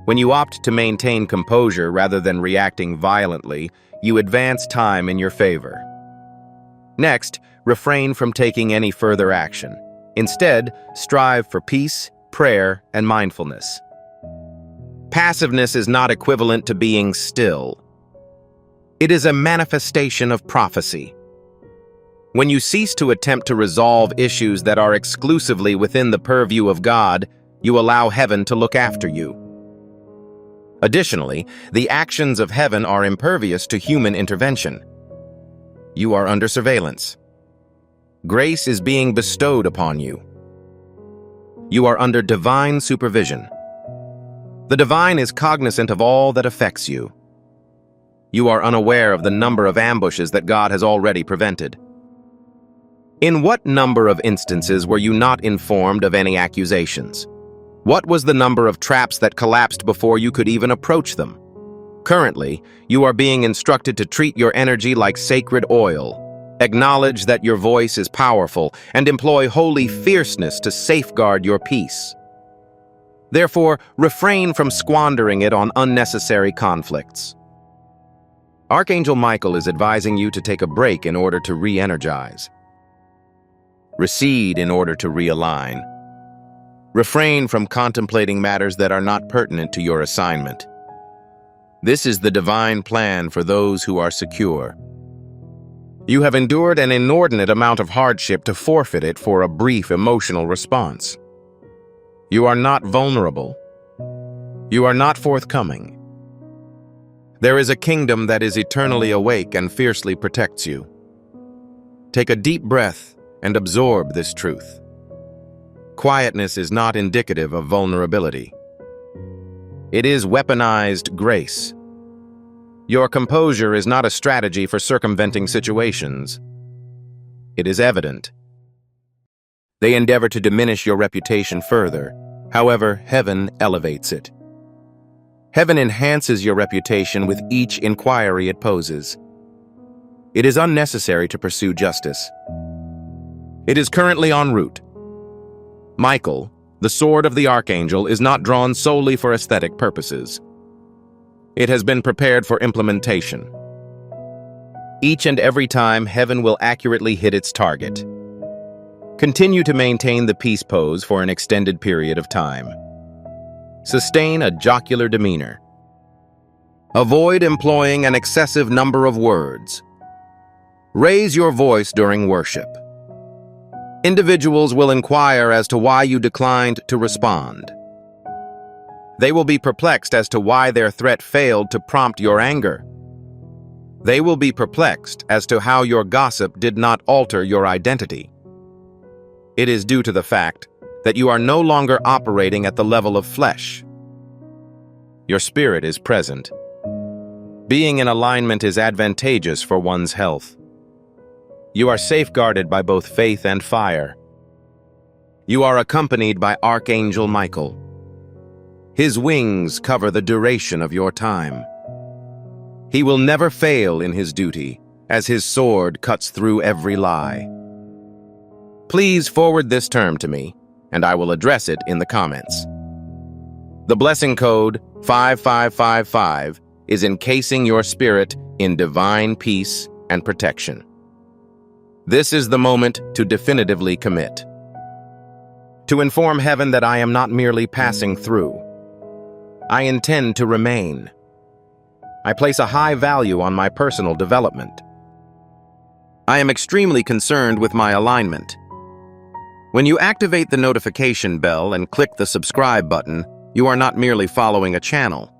When you opt to maintain composure rather than reacting violently, you advance time in your favor. Next, refrain from taking any further action. Instead, strive for peace, prayer, and mindfulness. Passiveness is not equivalent to being still. It is a manifestation of prophecy. When you cease to attempt to resolve issues that are exclusively within the purview of God, you allow heaven to look after you. Additionally, the actions of heaven are impervious to human intervention. You are under surveillance. Grace is being bestowed upon you. You are under divine supervision. The divine is cognizant of all that affects you. You are unaware of the number of ambushes that God has already prevented. In what number of instances were you not informed of any accusations? What was the number of traps that collapsed before you could even approach them? Currently, you are being instructed to treat your energy like sacred oil. Acknowledge that your voice is powerful and employ holy fierceness to safeguard your peace. Therefore, refrain from squandering it on unnecessary conflicts. Archangel Michael is advising you to take a break in order to re-energize. Recede in order to realign. Refrain from contemplating matters that are not pertinent to your assignment. This is the divine plan for those who are secure. You have endured an inordinate amount of hardship to forfeit it for a brief emotional response. You are not vulnerable. You are not forthcoming. There is a kingdom that is eternally awake and fiercely protects you. Take a deep breath and absorb this truth. Quietness is not indicative of vulnerability. It is weaponized grace. Your composure is not a strategy for circumventing situations. It is evident. They endeavor to diminish your reputation further. However, heaven elevates it. Heaven enhances your reputation with each inquiry it poses. It is unnecessary to pursue justice. It is currently en route. Michael, the sword of the Archangel, is not drawn solely for aesthetic purposes. It has been prepared for implementation. Each and every time, heaven will accurately hit its target. Continue to maintain the peace pose for an extended period of time. Sustain a jocular demeanor. Avoid employing an excessive number of words. Raise your voice during worship. Individuals will inquire as to why you declined to respond. They will be perplexed as to why their threat failed to prompt your anger. They will be perplexed as to how your gossip did not alter your identity. It is due to the fact that you are no longer operating at the level of flesh. Your spirit is present. Being in alignment is advantageous for one's health. You are safeguarded by both faith and fire. You are accompanied by Archangel Michael. His wings cover the duration of your time. He will never fail in his duty, as his sword cuts through every lie. Please forward this term to me, and I will address it in the comments. The blessing code 5555 is encasing your spirit in divine peace and protection. This is the moment to definitively commit. To inform heaven that I am not merely passing through. I intend to remain. I place a high value on my personal development. I am extremely concerned with my alignment. When you activate the notification bell and click the subscribe button, you are not merely following a channel.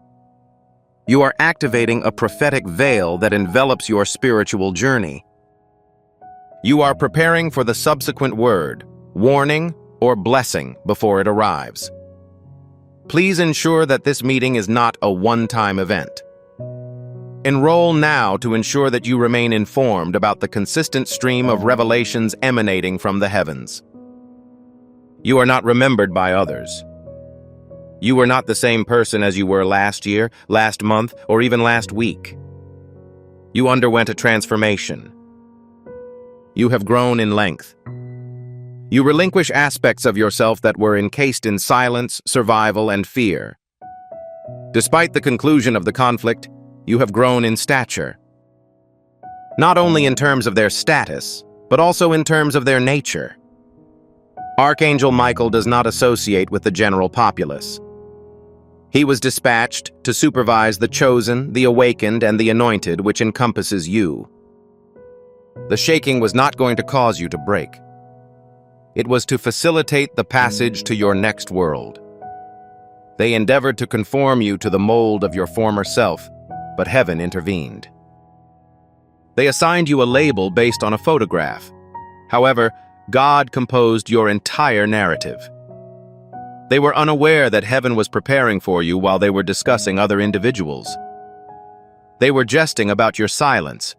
You are activating a prophetic veil that envelops your spiritual journey. You are preparing for the subsequent word, warning, or blessing before it arrives. Please ensure that this meeting is not a one-time event. Enroll now to ensure that you remain informed about the consistent stream of revelations emanating from the heavens. You are not remembered by others. You are not the same person as you were last year, last month, or even last week. You underwent a transformation. You have grown in length. You relinquish aspects of yourself that were encased in silence, survival, and fear. Despite the conclusion of the conflict, you have grown in stature. Not only in terms of their status, but also in terms of their nature. Archangel Michael does not associate with the general populace. He was dispatched to supervise the chosen, the awakened, and the anointed, which encompasses you. The shaking was not going to cause you to break. It was to facilitate the passage to your next world. They endeavored to conform you to the mold of your former self, but heaven intervened. They assigned you a label based on a photograph. However, God composed your entire narrative. They were unaware that heaven was preparing for you while they were discussing other individuals. They were jesting about your silence,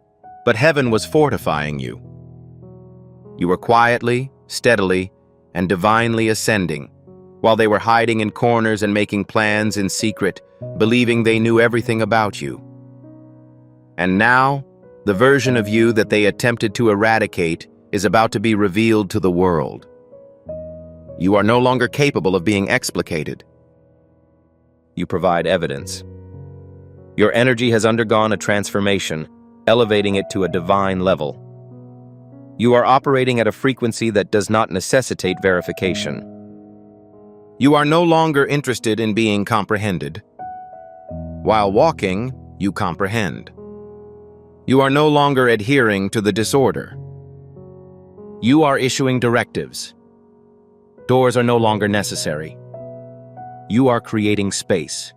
but heaven was fortifying you. You were quietly, steadily, and divinely ascending, while they were hiding in corners and making plans in secret, believing they knew everything about you. And now, the version of you that they attempted to eradicate is about to be revealed to the world. You are no longer capable of being explicated. You provide evidence. Your energy has undergone a transformation, elevating it to a divine level. You are operating at a frequency that does not necessitate verification. You are no longer interested in being comprehended. While walking, you comprehend. You are no longer adhering to the disorder. You are issuing directives. Doors are no longer necessary. You are creating space.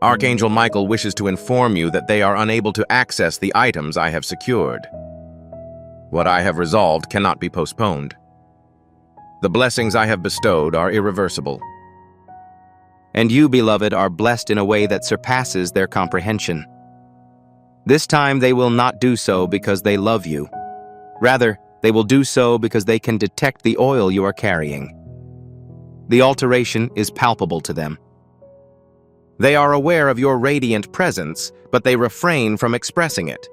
Archangel Michael wishes to inform you that they are unable to access the items I have secured. What I have resolved cannot be postponed. The blessings I have bestowed are irreversible. And you, beloved, are blessed in a way that surpasses their comprehension. This time they will not do so because they love you. Rather, they will do so because they can detect the oil you are carrying. The alteration is palpable to them. They are aware of your radiant presence, but they refrain from expressing it.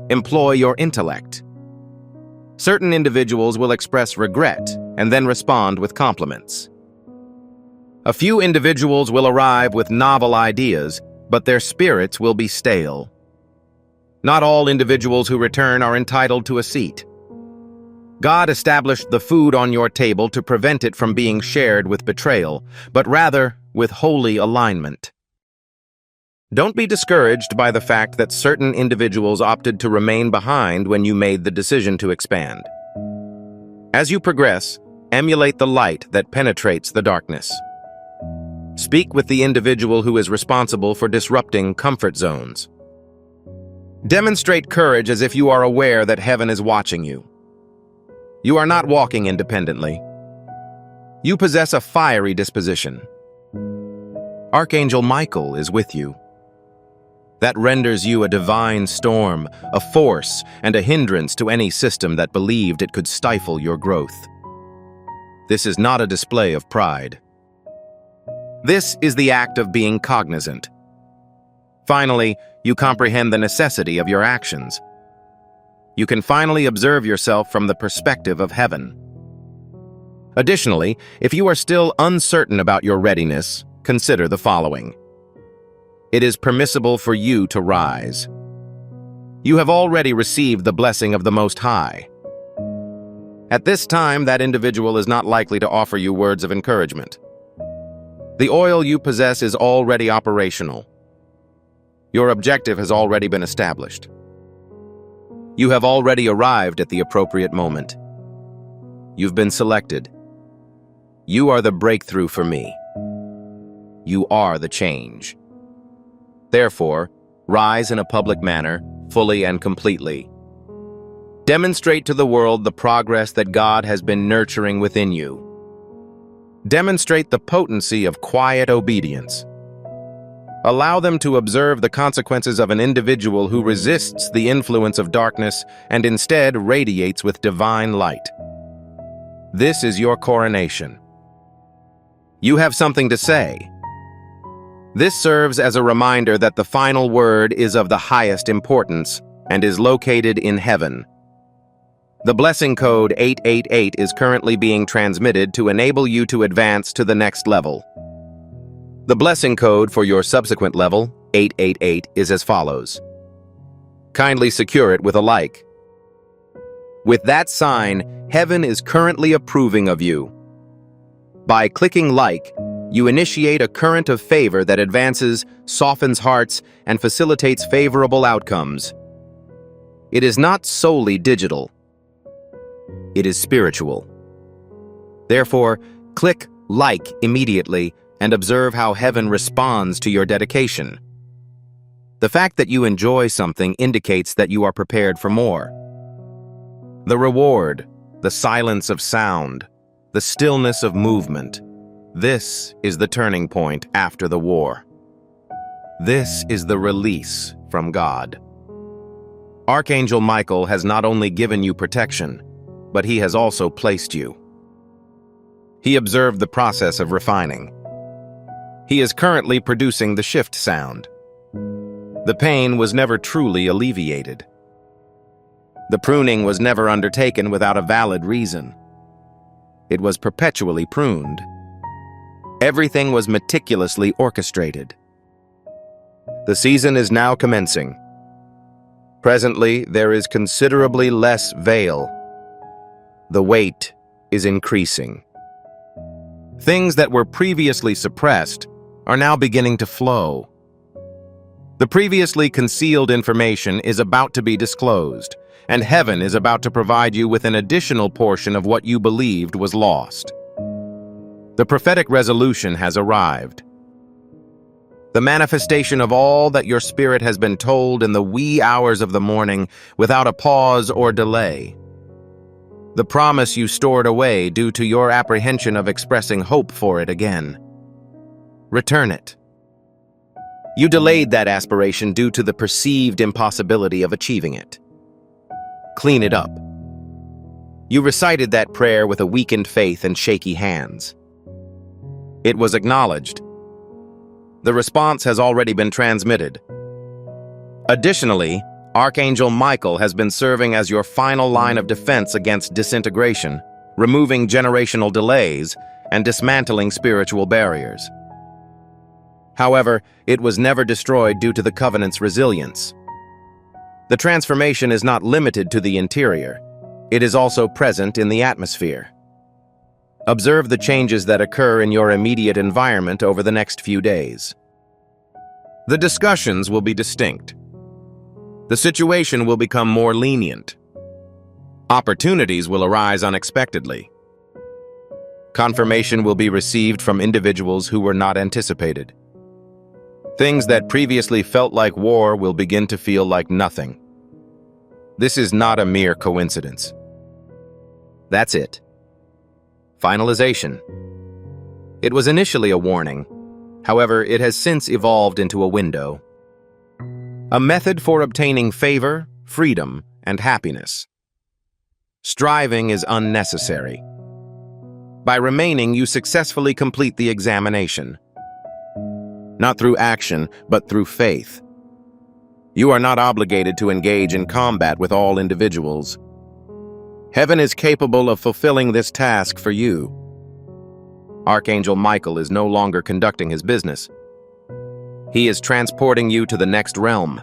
Employ your intellect. Certain individuals will express regret and then respond with compliments. A few individuals will arrive with novel ideas, but their spirits will be stale. Not all individuals who return are entitled to a seat. God established the food on your table to prevent it from being shared with betrayal, but rather with holy alignment. Don't be discouraged by the fact that certain individuals opted to remain behind when you made the decision to expand. As you progress, emulate the light that penetrates the darkness. Speak with the individual who is responsible for disrupting comfort zones. Demonstrate courage as if you are aware that heaven is watching you. You are not walking independently. You possess a fiery disposition. Archangel Michael is with you. That renders you a divine storm, a force, and a hindrance to any system that believed it could stifle your growth. This is not a display of pride. This is the act of being cognizant. Finally, you comprehend the necessity of your actions. You can finally observe yourself from the perspective of heaven. Additionally, if you are still uncertain about your readiness, consider the following. It is permissible for you to rise. You have already received the blessing of the Most High. At this time, that individual is not likely to offer you words of encouragement. The oil you possess is already operational. Your objective has already been established. You have already arrived at the appropriate moment. You've been selected. You are the breakthrough for me. You are the change. Therefore, rise in a public manner, fully and completely. Demonstrate to the world the progress that God has been nurturing within you. Demonstrate the potency of quiet obedience. Allow them to observe the consequences of an individual who resists the influence of darkness and instead radiates with divine light. This is your coronation. You have something to say. This serves as a reminder that the final word is of the highest importance and is located in heaven. The blessing code 888 is currently being transmitted to enable you to advance to the next level. The blessing code for your subsequent level, 888, is as follows. Kindly secure it with a like. With that sign, heaven is currently approving of you. By clicking like, you initiate a current of favor that advances, softens hearts, and facilitates favorable outcomes. It is not solely digital. It is spiritual. Therefore, click like immediately and observe how heaven responds to your dedication. The fact that you enjoy something indicates that you are prepared for more. The reward, the silence of sound, the stillness of movement. This is the turning point after the war. This is the release from God. Archangel Michael has not only given you protection, but he has also placed you. He observed the process of refining. He is currently producing the shift sound. The pain was never truly alleviated. The pruning was never undertaken without a valid reason. It was perpetually pruned. Everything was meticulously orchestrated. The season is now commencing. Presently, there is considerably less veil. The weight is increasing. Things that were previously suppressed are now beginning to flow. The previously concealed information is about to be disclosed, and heaven is about to provide you with an additional portion of what you believed was lost. The prophetic resolution has arrived. The manifestation of all that your spirit has been told in the wee hours of the morning without a pause or delay. The promise you stored away due to your apprehension of expressing hope for it again. Return it. You delayed that aspiration due to the perceived impossibility of achieving it. Clean it up. You recited that prayer with a weakened faith and shaky hands. It was acknowledged. The response has already been transmitted. Additionally, Archangel Michael has been serving as your final line of defense against disintegration, removing generational delays and dismantling spiritual barriers. However, it was never destroyed due to the covenant's resilience. The transformation is not limited to the interior. It is also present in the atmosphere. Observe the changes that occur in your immediate environment over the next few days. The discussions will be distinct. The situation will become more lenient. Opportunities will arise unexpectedly. Confirmation will be received from individuals who were not anticipated. Things that previously felt like war will begin to feel like nothing. This is not a mere coincidence. That's it. Finalization. It was initially a warning. However, it has since evolved into a window. A method for obtaining favor, freedom, and happiness. Striving is unnecessary. By remaining, you successfully complete the examination. Not through action, but through faith. You are not obligated to engage in combat with all individuals. Heaven is capable of fulfilling this task for you. Archangel Michael is no longer conducting his business. He is transporting you to the next realm.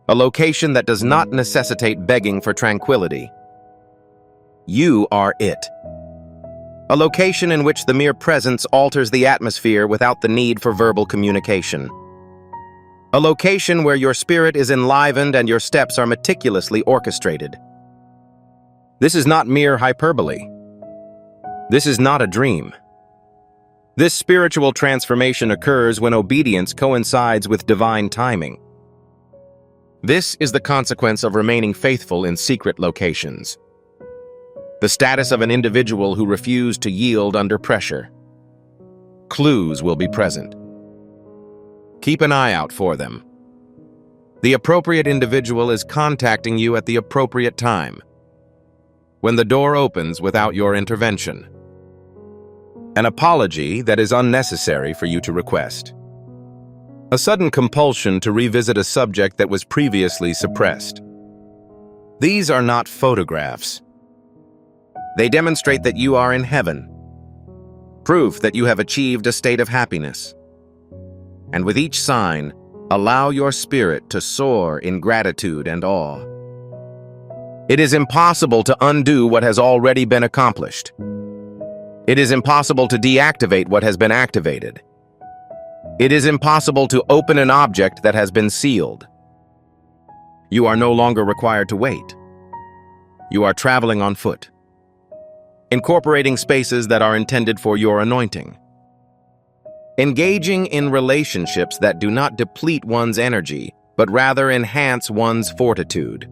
A location that does not necessitate begging for tranquility. You are it. A location in which the mere presence alters the atmosphere without the need for verbal communication. A location where your spirit is enlivened and your steps are meticulously orchestrated. This is not mere hyperbole. This is not a dream. This spiritual transformation occurs when obedience coincides with divine timing. This is the consequence of remaining faithful in secret locations. The status of an individual who refused to yield under pressure. Clues will be present. Keep an eye out for them. The appropriate individual is contacting you at the appropriate time, when the door opens without your intervention. An apology that is unnecessary for you to request. A sudden compulsion to revisit a subject that was previously suppressed. These are not photographs. They demonstrate that you are in heaven. Proof that you have achieved a state of happiness. And with each sign, allow your spirit to soar in gratitude and awe. It is impossible to undo what has already been accomplished. It is impossible to deactivate what has been activated. It is impossible to open an object that has been sealed. You are no longer required to wait. You are traveling on foot, incorporating spaces that are intended for your anointing. Engaging in relationships that do not deplete one's energy, but rather enhance one's fortitude.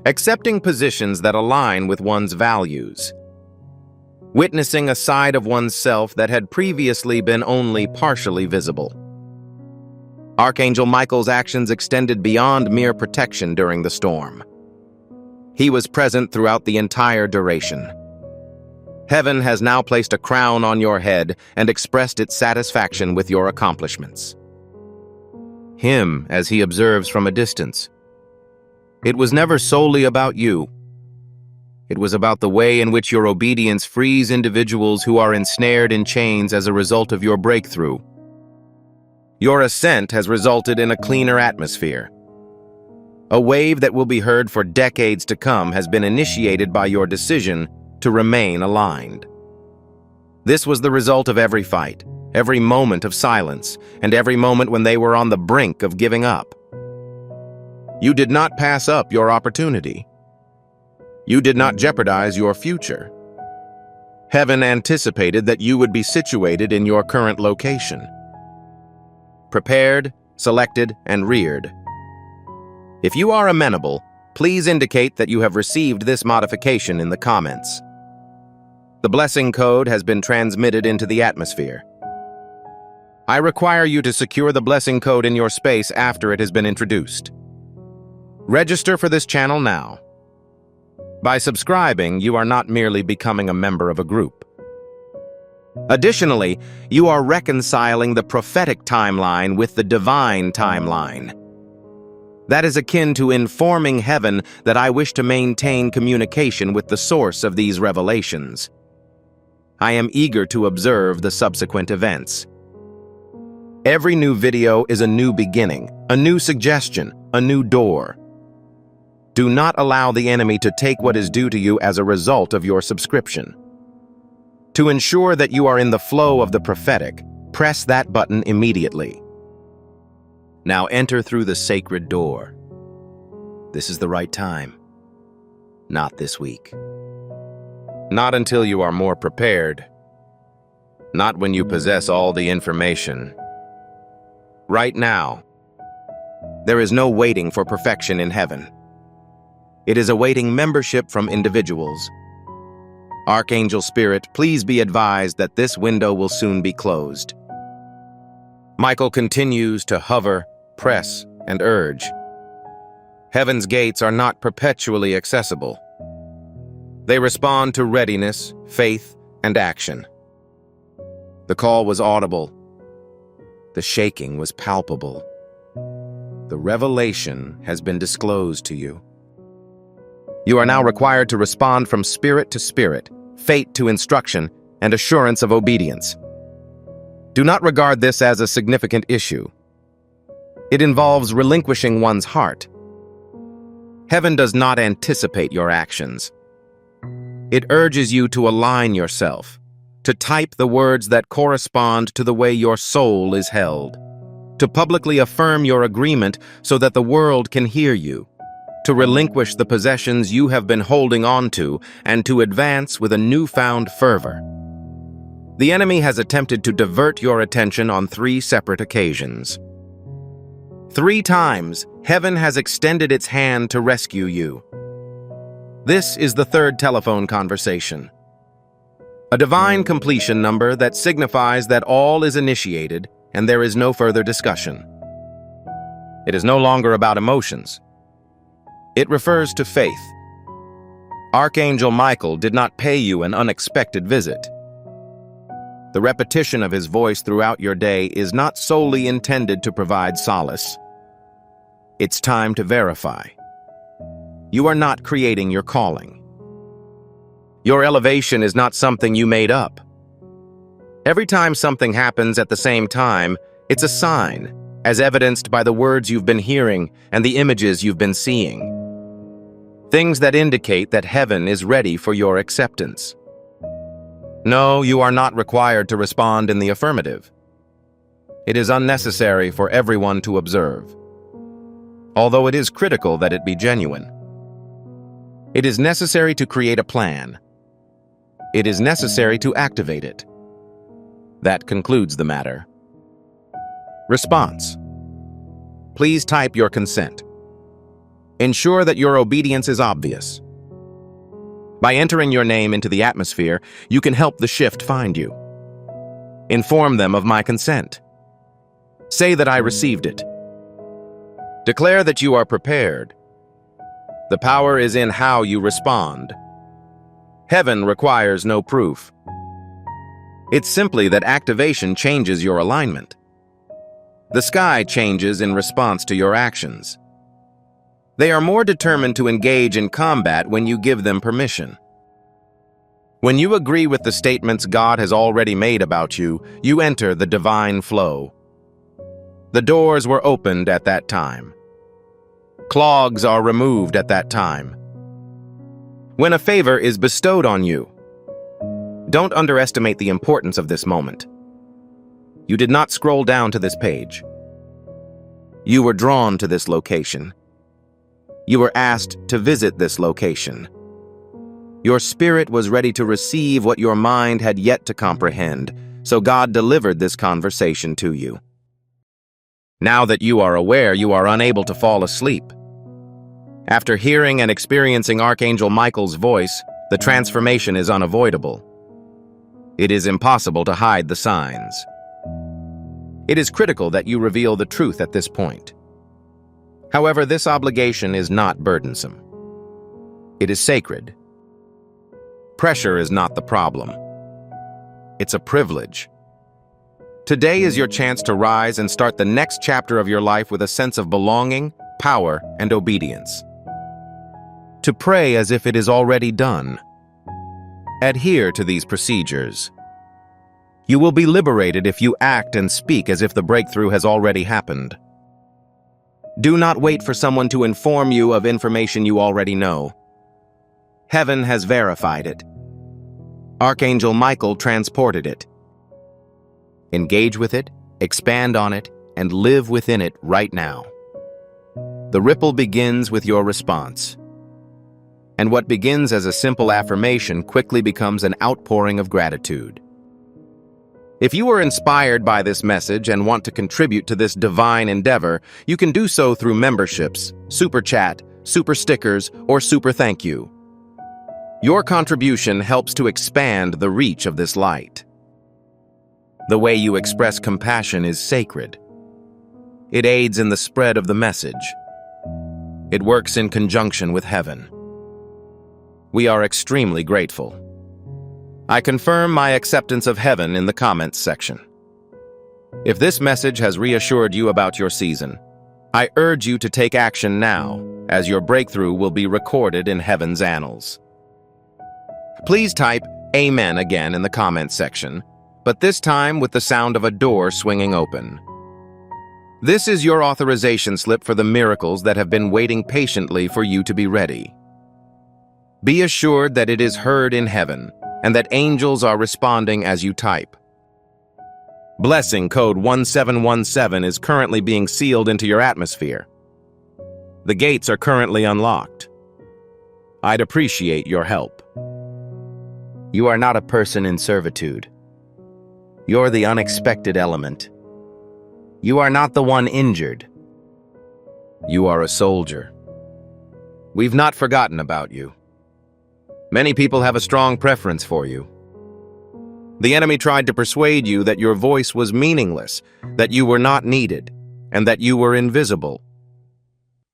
Accepting positions that align with one's values. Witnessing a side of oneself that had previously been only partially visible. Archangel Michael's actions extended beyond mere protection during the storm. He was present throughout the entire duration. Heaven has now placed a crown on your head and expressed its satisfaction with your accomplishments. Him, as he observes from a distance. It was never solely about you. It was about the way in which your obedience frees individuals who are ensnared in chains as a result of your breakthrough. Your ascent has resulted in a cleaner atmosphere. A wave that will be heard for decades to come has been initiated by your decision to remain aligned. This was the result of every fight, every moment of silence, and every moment when they were on the brink of giving up. You did not pass up your opportunity. You did not jeopardize your future. Heaven anticipated that you would be situated in your current location. Prepared, selected, and reared. If you are amenable, please indicate that you have received this modification in the comments. The blessing code has been transmitted into the atmosphere. I require you to secure the blessing code in your space after it has been introduced. Register for this channel now. By subscribing, you are not merely becoming a member of a group. Additionally, you are reconciling the prophetic timeline with the divine timeline. That is akin to informing heaven that I wish to maintain communication with the source of these revelations. I am eager to observe the subsequent events. Every new video is a new beginning, a new suggestion, a new door. Do not allow the enemy to take what is due to you as a result of your subscription. To ensure that you are in the flow of the prophetic, press that button immediately. Now enter through the sacred door. This is the right time. Not this week. Not until you are more prepared. Not when you possess all the information. Right now. There is no waiting for perfection in heaven. It is awaiting membership from individuals. Archangel Spirit, please be advised that this window will soon be closed. Michael continues to hover, press, and urge. Heaven's gates are not perpetually accessible. They respond to readiness, faith, and action. The call was audible. The shaking was palpable. The revelation has been disclosed to you. You are now required to respond from spirit to spirit, fate to instruction, and assurance of obedience. Do not regard this as a significant issue. It involves relinquishing one's heart. Heaven does not anticipate your actions. It urges you to align yourself, to type the words that correspond to the way your soul is held, to publicly affirm your agreement so that the world can hear you, to relinquish the possessions you have been holding on to, and to advance with a newfound fervor. The enemy has attempted to divert your attention on 3 separate occasions. 3 times, heaven has extended its hand to rescue you. This is the 3rd telephone conversation. A divine completion number that signifies that all is initiated and there is no further discussion. It is no longer about emotions. It refers to faith. Archangel Michael did not pay you an unexpected visit. The repetition of his voice throughout your day is not solely intended to provide solace. It's time to verify. You are not creating your calling. Your elevation is not something you made up. Every time something happens at the same time, it's a sign, as evidenced by the words you've been hearing and the images you've been seeing. Things that indicate that heaven is ready for your acceptance. No, you are not required to respond in the affirmative. It is unnecessary for everyone to observe, although it is critical that it be genuine. It is necessary to create a plan. It is necessary to activate it. That concludes the matter. Response. Please type your consent. Ensure that your obedience is obvious. By entering your name into the atmosphere, you can help the shift find you. Inform them of my consent. Say that I received it. Declare that you are prepared. The power is in how you respond. Heaven requires no proof. It's simply that activation changes your alignment. The sky changes in response to your actions. They are more determined to engage in combat when you give them permission. When you agree with the statements God has already made about you, you enter the divine flow. The doors were opened at that time. Clogs are removed at that time. When a favor is bestowed on you, Don't underestimate the importance of this moment. You did not scroll down to this page. You were drawn to this location. You were asked to visit this location. Your spirit was ready to receive what your mind had yet to comprehend, so God delivered this conversation to you. Now that you are aware, you are unable to fall asleep. After hearing and experiencing Archangel Michael's voice, the transformation is unavoidable. It is impossible to hide the signs. It is critical that you reveal the truth at this point. However, this obligation is not burdensome. It is sacred. Pressure is not the problem. It's a privilege. Today is your chance to rise and start the next chapter of your life with a sense of belonging, power, and obedience. To pray as if it is already done. Adhere to these procedures. You will be liberated if you act and speak as if the breakthrough has already happened. Do not wait for someone to inform you of information you already know. Heaven has verified it. Archangel Michael transported it. Engage with it, expand on it, and live within it right now. The ripple begins with your response. And what begins as a simple affirmation quickly becomes an outpouring of gratitude. If you were inspired by this message and want to contribute to this divine endeavor, you can do so through memberships, super chat, super stickers, or super thank you. Your contribution helps to expand the reach of this light. The way you express compassion is sacred. It aids in the spread of the message. It works in conjunction with heaven. We are extremely grateful. I confirm my acceptance of heaven in the comments section. If this message has reassured you about your season, I urge you to take action now, as your breakthrough will be recorded in heaven's annals. Please type Amen again in the comments section, but this time with the sound of a door swinging open. This is your authorization slip for the miracles that have been waiting patiently for you to be ready. Be assured that it is heard in heaven, and that angels are responding as you type. Blessing code 1717 is currently being sealed into your atmosphere. The gates are currently unlocked. I'd appreciate your help. You are not a person in servitude. You're the unexpected element. You are not the one injured. You are a soldier. We've not forgotten about you. Many people have a strong preference for you. The enemy tried to persuade you that your voice was meaningless, that you were not needed, and that you were invisible.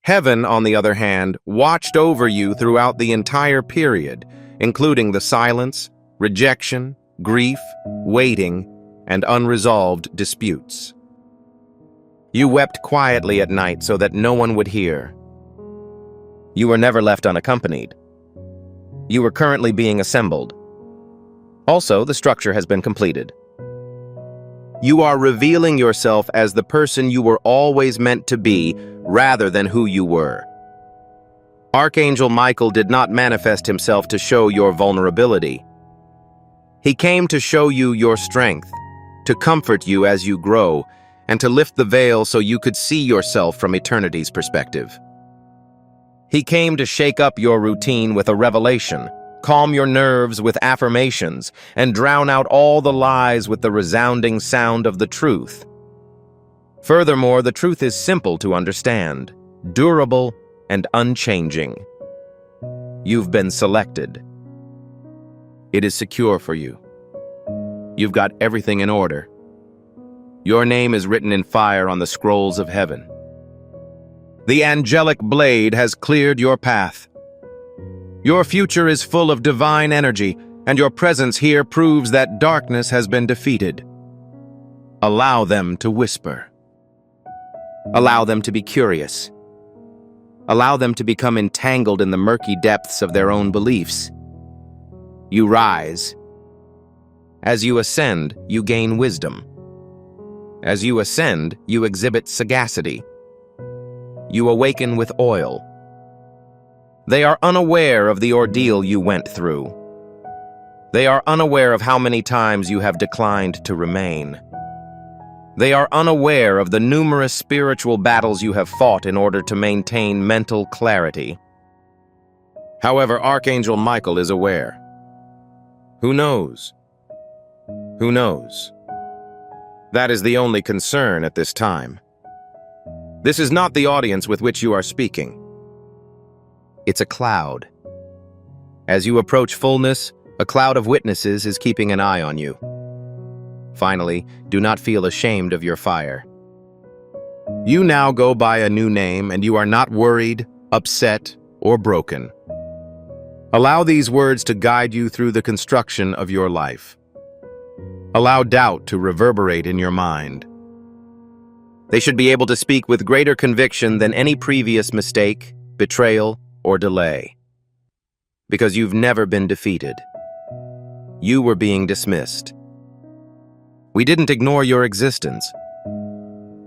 Heaven, on the other hand, watched over you throughout the entire period, including the silence, rejection, grief, waiting, and unresolved disputes. You wept quietly at night so that no one would hear. You were never left unaccompanied. You were currently being assembled. Also, the structure has been completed. You are revealing yourself as the person you were always meant to be, rather than who you were. Archangel Michael did not manifest himself to show your vulnerability. He came to show you your strength, to comfort you as you grow, and to lift the veil so you could see yourself from eternity's perspective. He came to shake up your routine with a revelation, calm your nerves with affirmations, and drown out all the lies with the resounding sound of the truth. Furthermore, the truth is simple to understand, durable, and unchanging. You've been selected. It is secure for you. You've got everything in order. Your name is written in fire on the scrolls of heaven. The angelic blade has cleared your path. Your future is full of divine energy, and your presence here proves that darkness has been defeated. Allow them to whisper. Allow them to be curious. Allow them to become entangled in the murky depths of their own beliefs. You rise. As you ascend, you gain wisdom. As you ascend, you exhibit sagacity. You awaken with oil. They are unaware of the ordeal you went through. They are unaware of how many times you have declined to remain. They are unaware of the numerous spiritual battles you have fought in order to maintain mental clarity. However, Archangel Michael is aware. Who knows? Who knows? That is the only concern at this time. This is not the audience with which you are speaking. It's a cloud. As you approach fullness, a cloud of witnesses is keeping an eye on you. Finally, do not feel ashamed of your fire. You now go by a new name, and you are not worried, upset, or broken. Allow these words to guide you through the construction of your life. Allow doubt to reverberate in your mind. They should be able to speak with greater conviction than any previous mistake, betrayal, or delay. Because you've never been defeated. You were being dismissed. We didn't ignore your existence.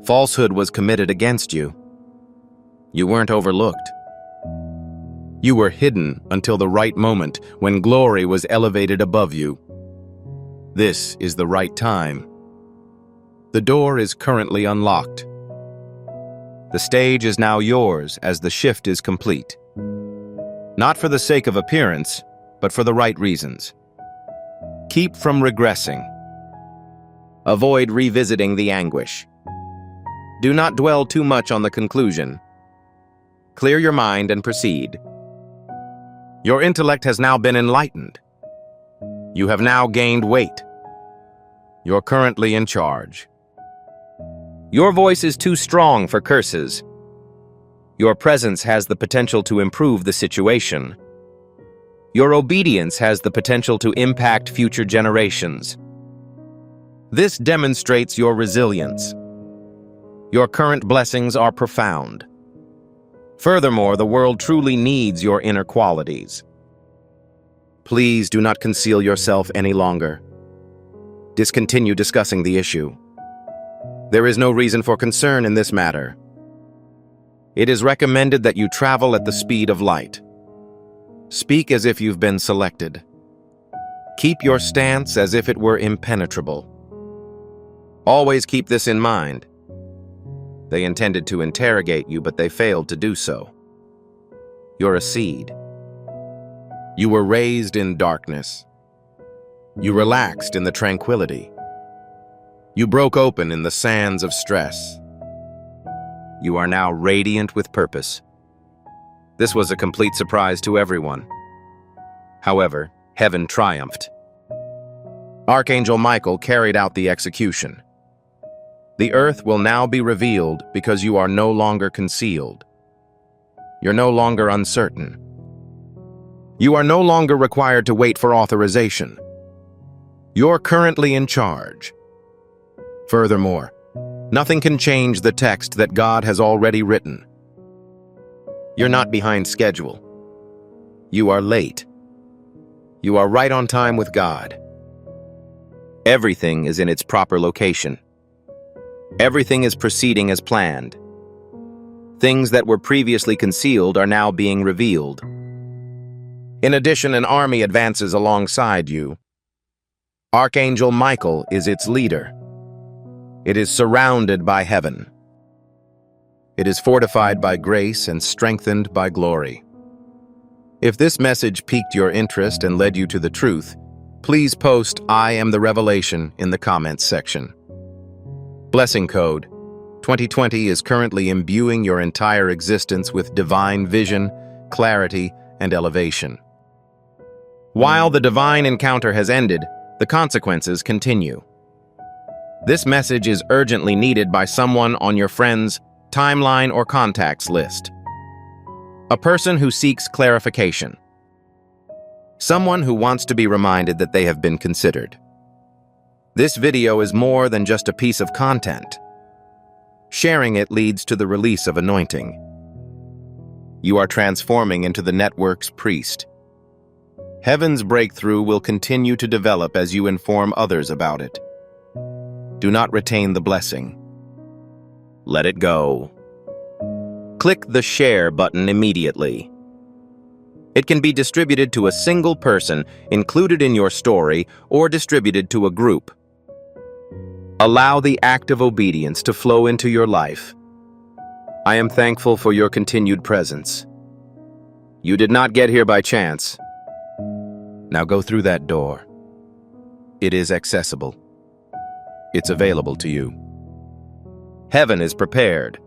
Falsehood was committed against you. You weren't overlooked. You were hidden until the right moment when glory was elevated above you. This is the right time. The door is currently unlocked. The stage is now yours as the shift is complete. Not for the sake of appearance, but for the right reasons. Keep from regressing. Avoid revisiting the anguish. Do not dwell too much on the conclusion. Clear your mind and proceed. Your intellect has now been enlightened. You have now gained weight. You're currently in charge. Your voice is too strong for curses. Your presence has the potential to improve the situation. Your obedience has the potential to impact future generations. This demonstrates your resilience. Your current blessings are profound. Furthermore, the world truly needs your inner qualities. Please do not conceal yourself any longer. Discontinue discussing the issue. There is no reason for concern in this matter. It is recommended that you travel at the speed of light. Speak as if you've been selected. Keep your stance as if it were impenetrable. Always keep this in mind. They intended to interrogate you, but they failed to do so. You're a seed. You were raised in darkness. You relaxed in the tranquility. You broke open in the sands of stress. You are now radiant with purpose. This was a complete surprise to everyone. However, heaven triumphed. Archangel Michael carried out the execution. The earth will now be revealed because you are no longer concealed. You're no longer uncertain. You are no longer required to wait for authorization. You're currently in charge. Furthermore, nothing can change the text that God has already written. You're not behind schedule. You are late. You are right on time with God. Everything is in its proper location. Everything is proceeding as planned. Things that were previously concealed are now being revealed. In addition, an army advances alongside you. Archangel Michael is its leader. It is surrounded by heaven. It is fortified by grace and strengthened by glory. If this message piqued your interest and led you to the truth, please post "I am the revelation" in the comments section. Blessing Code 2020 is currently imbuing your entire existence with divine vision, clarity, and elevation. While the divine encounter has ended, the consequences continue. This message is urgently needed by someone on your friends' timeline or contacts list. A person who seeks clarification. Someone who wants to be reminded that they have been considered. This video is more than just a piece of content. Sharing it leads to the release of anointing. You are transforming into the network's priest. Heaven's breakthrough will continue to develop as you inform others about it. Do not retain the blessing. Let it go. Click the share button immediately. It can be distributed to a single person included in your story or distributed to a group. Allow the act of obedience to flow into your life. I am thankful for your continued presence. You did not get here by chance. Now go through that door. It is accessible. It's available to you. Heaven is prepared.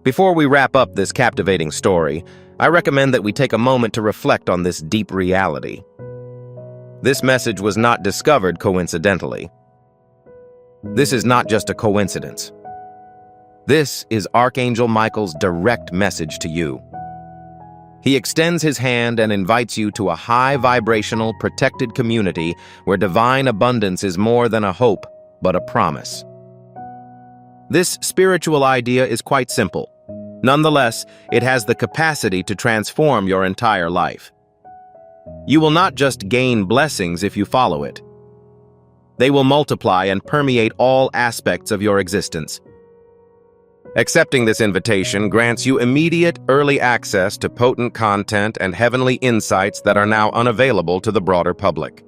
Before we wrap up this captivating story, I recommend that we take a moment to reflect on this deep reality. This message was not discovered coincidentally. This is not just a coincidence. This is Archangel Michael's direct message to you. He extends his hand and invites you to a high-vibrational, protected community where divine abundance is more than a hope, but a promise. This spiritual idea is quite simple. Nonetheless, it has the capacity to transform your entire life. You will not just gain blessings if you follow it. They will multiply and permeate all aspects of your existence. Accepting this invitation grants you immediate early access to potent content and heavenly insights that are now unavailable to the broader public.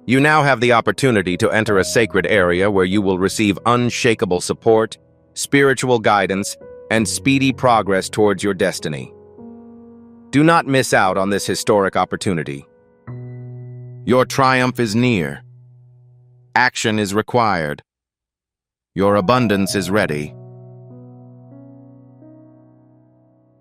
You now have the opportunity to enter a sacred area where you will receive unshakable support, spiritual guidance, and speedy progress towards your destiny. Do not miss out on this historic opportunity. Your triumph is near. Action is required. Your abundance is ready.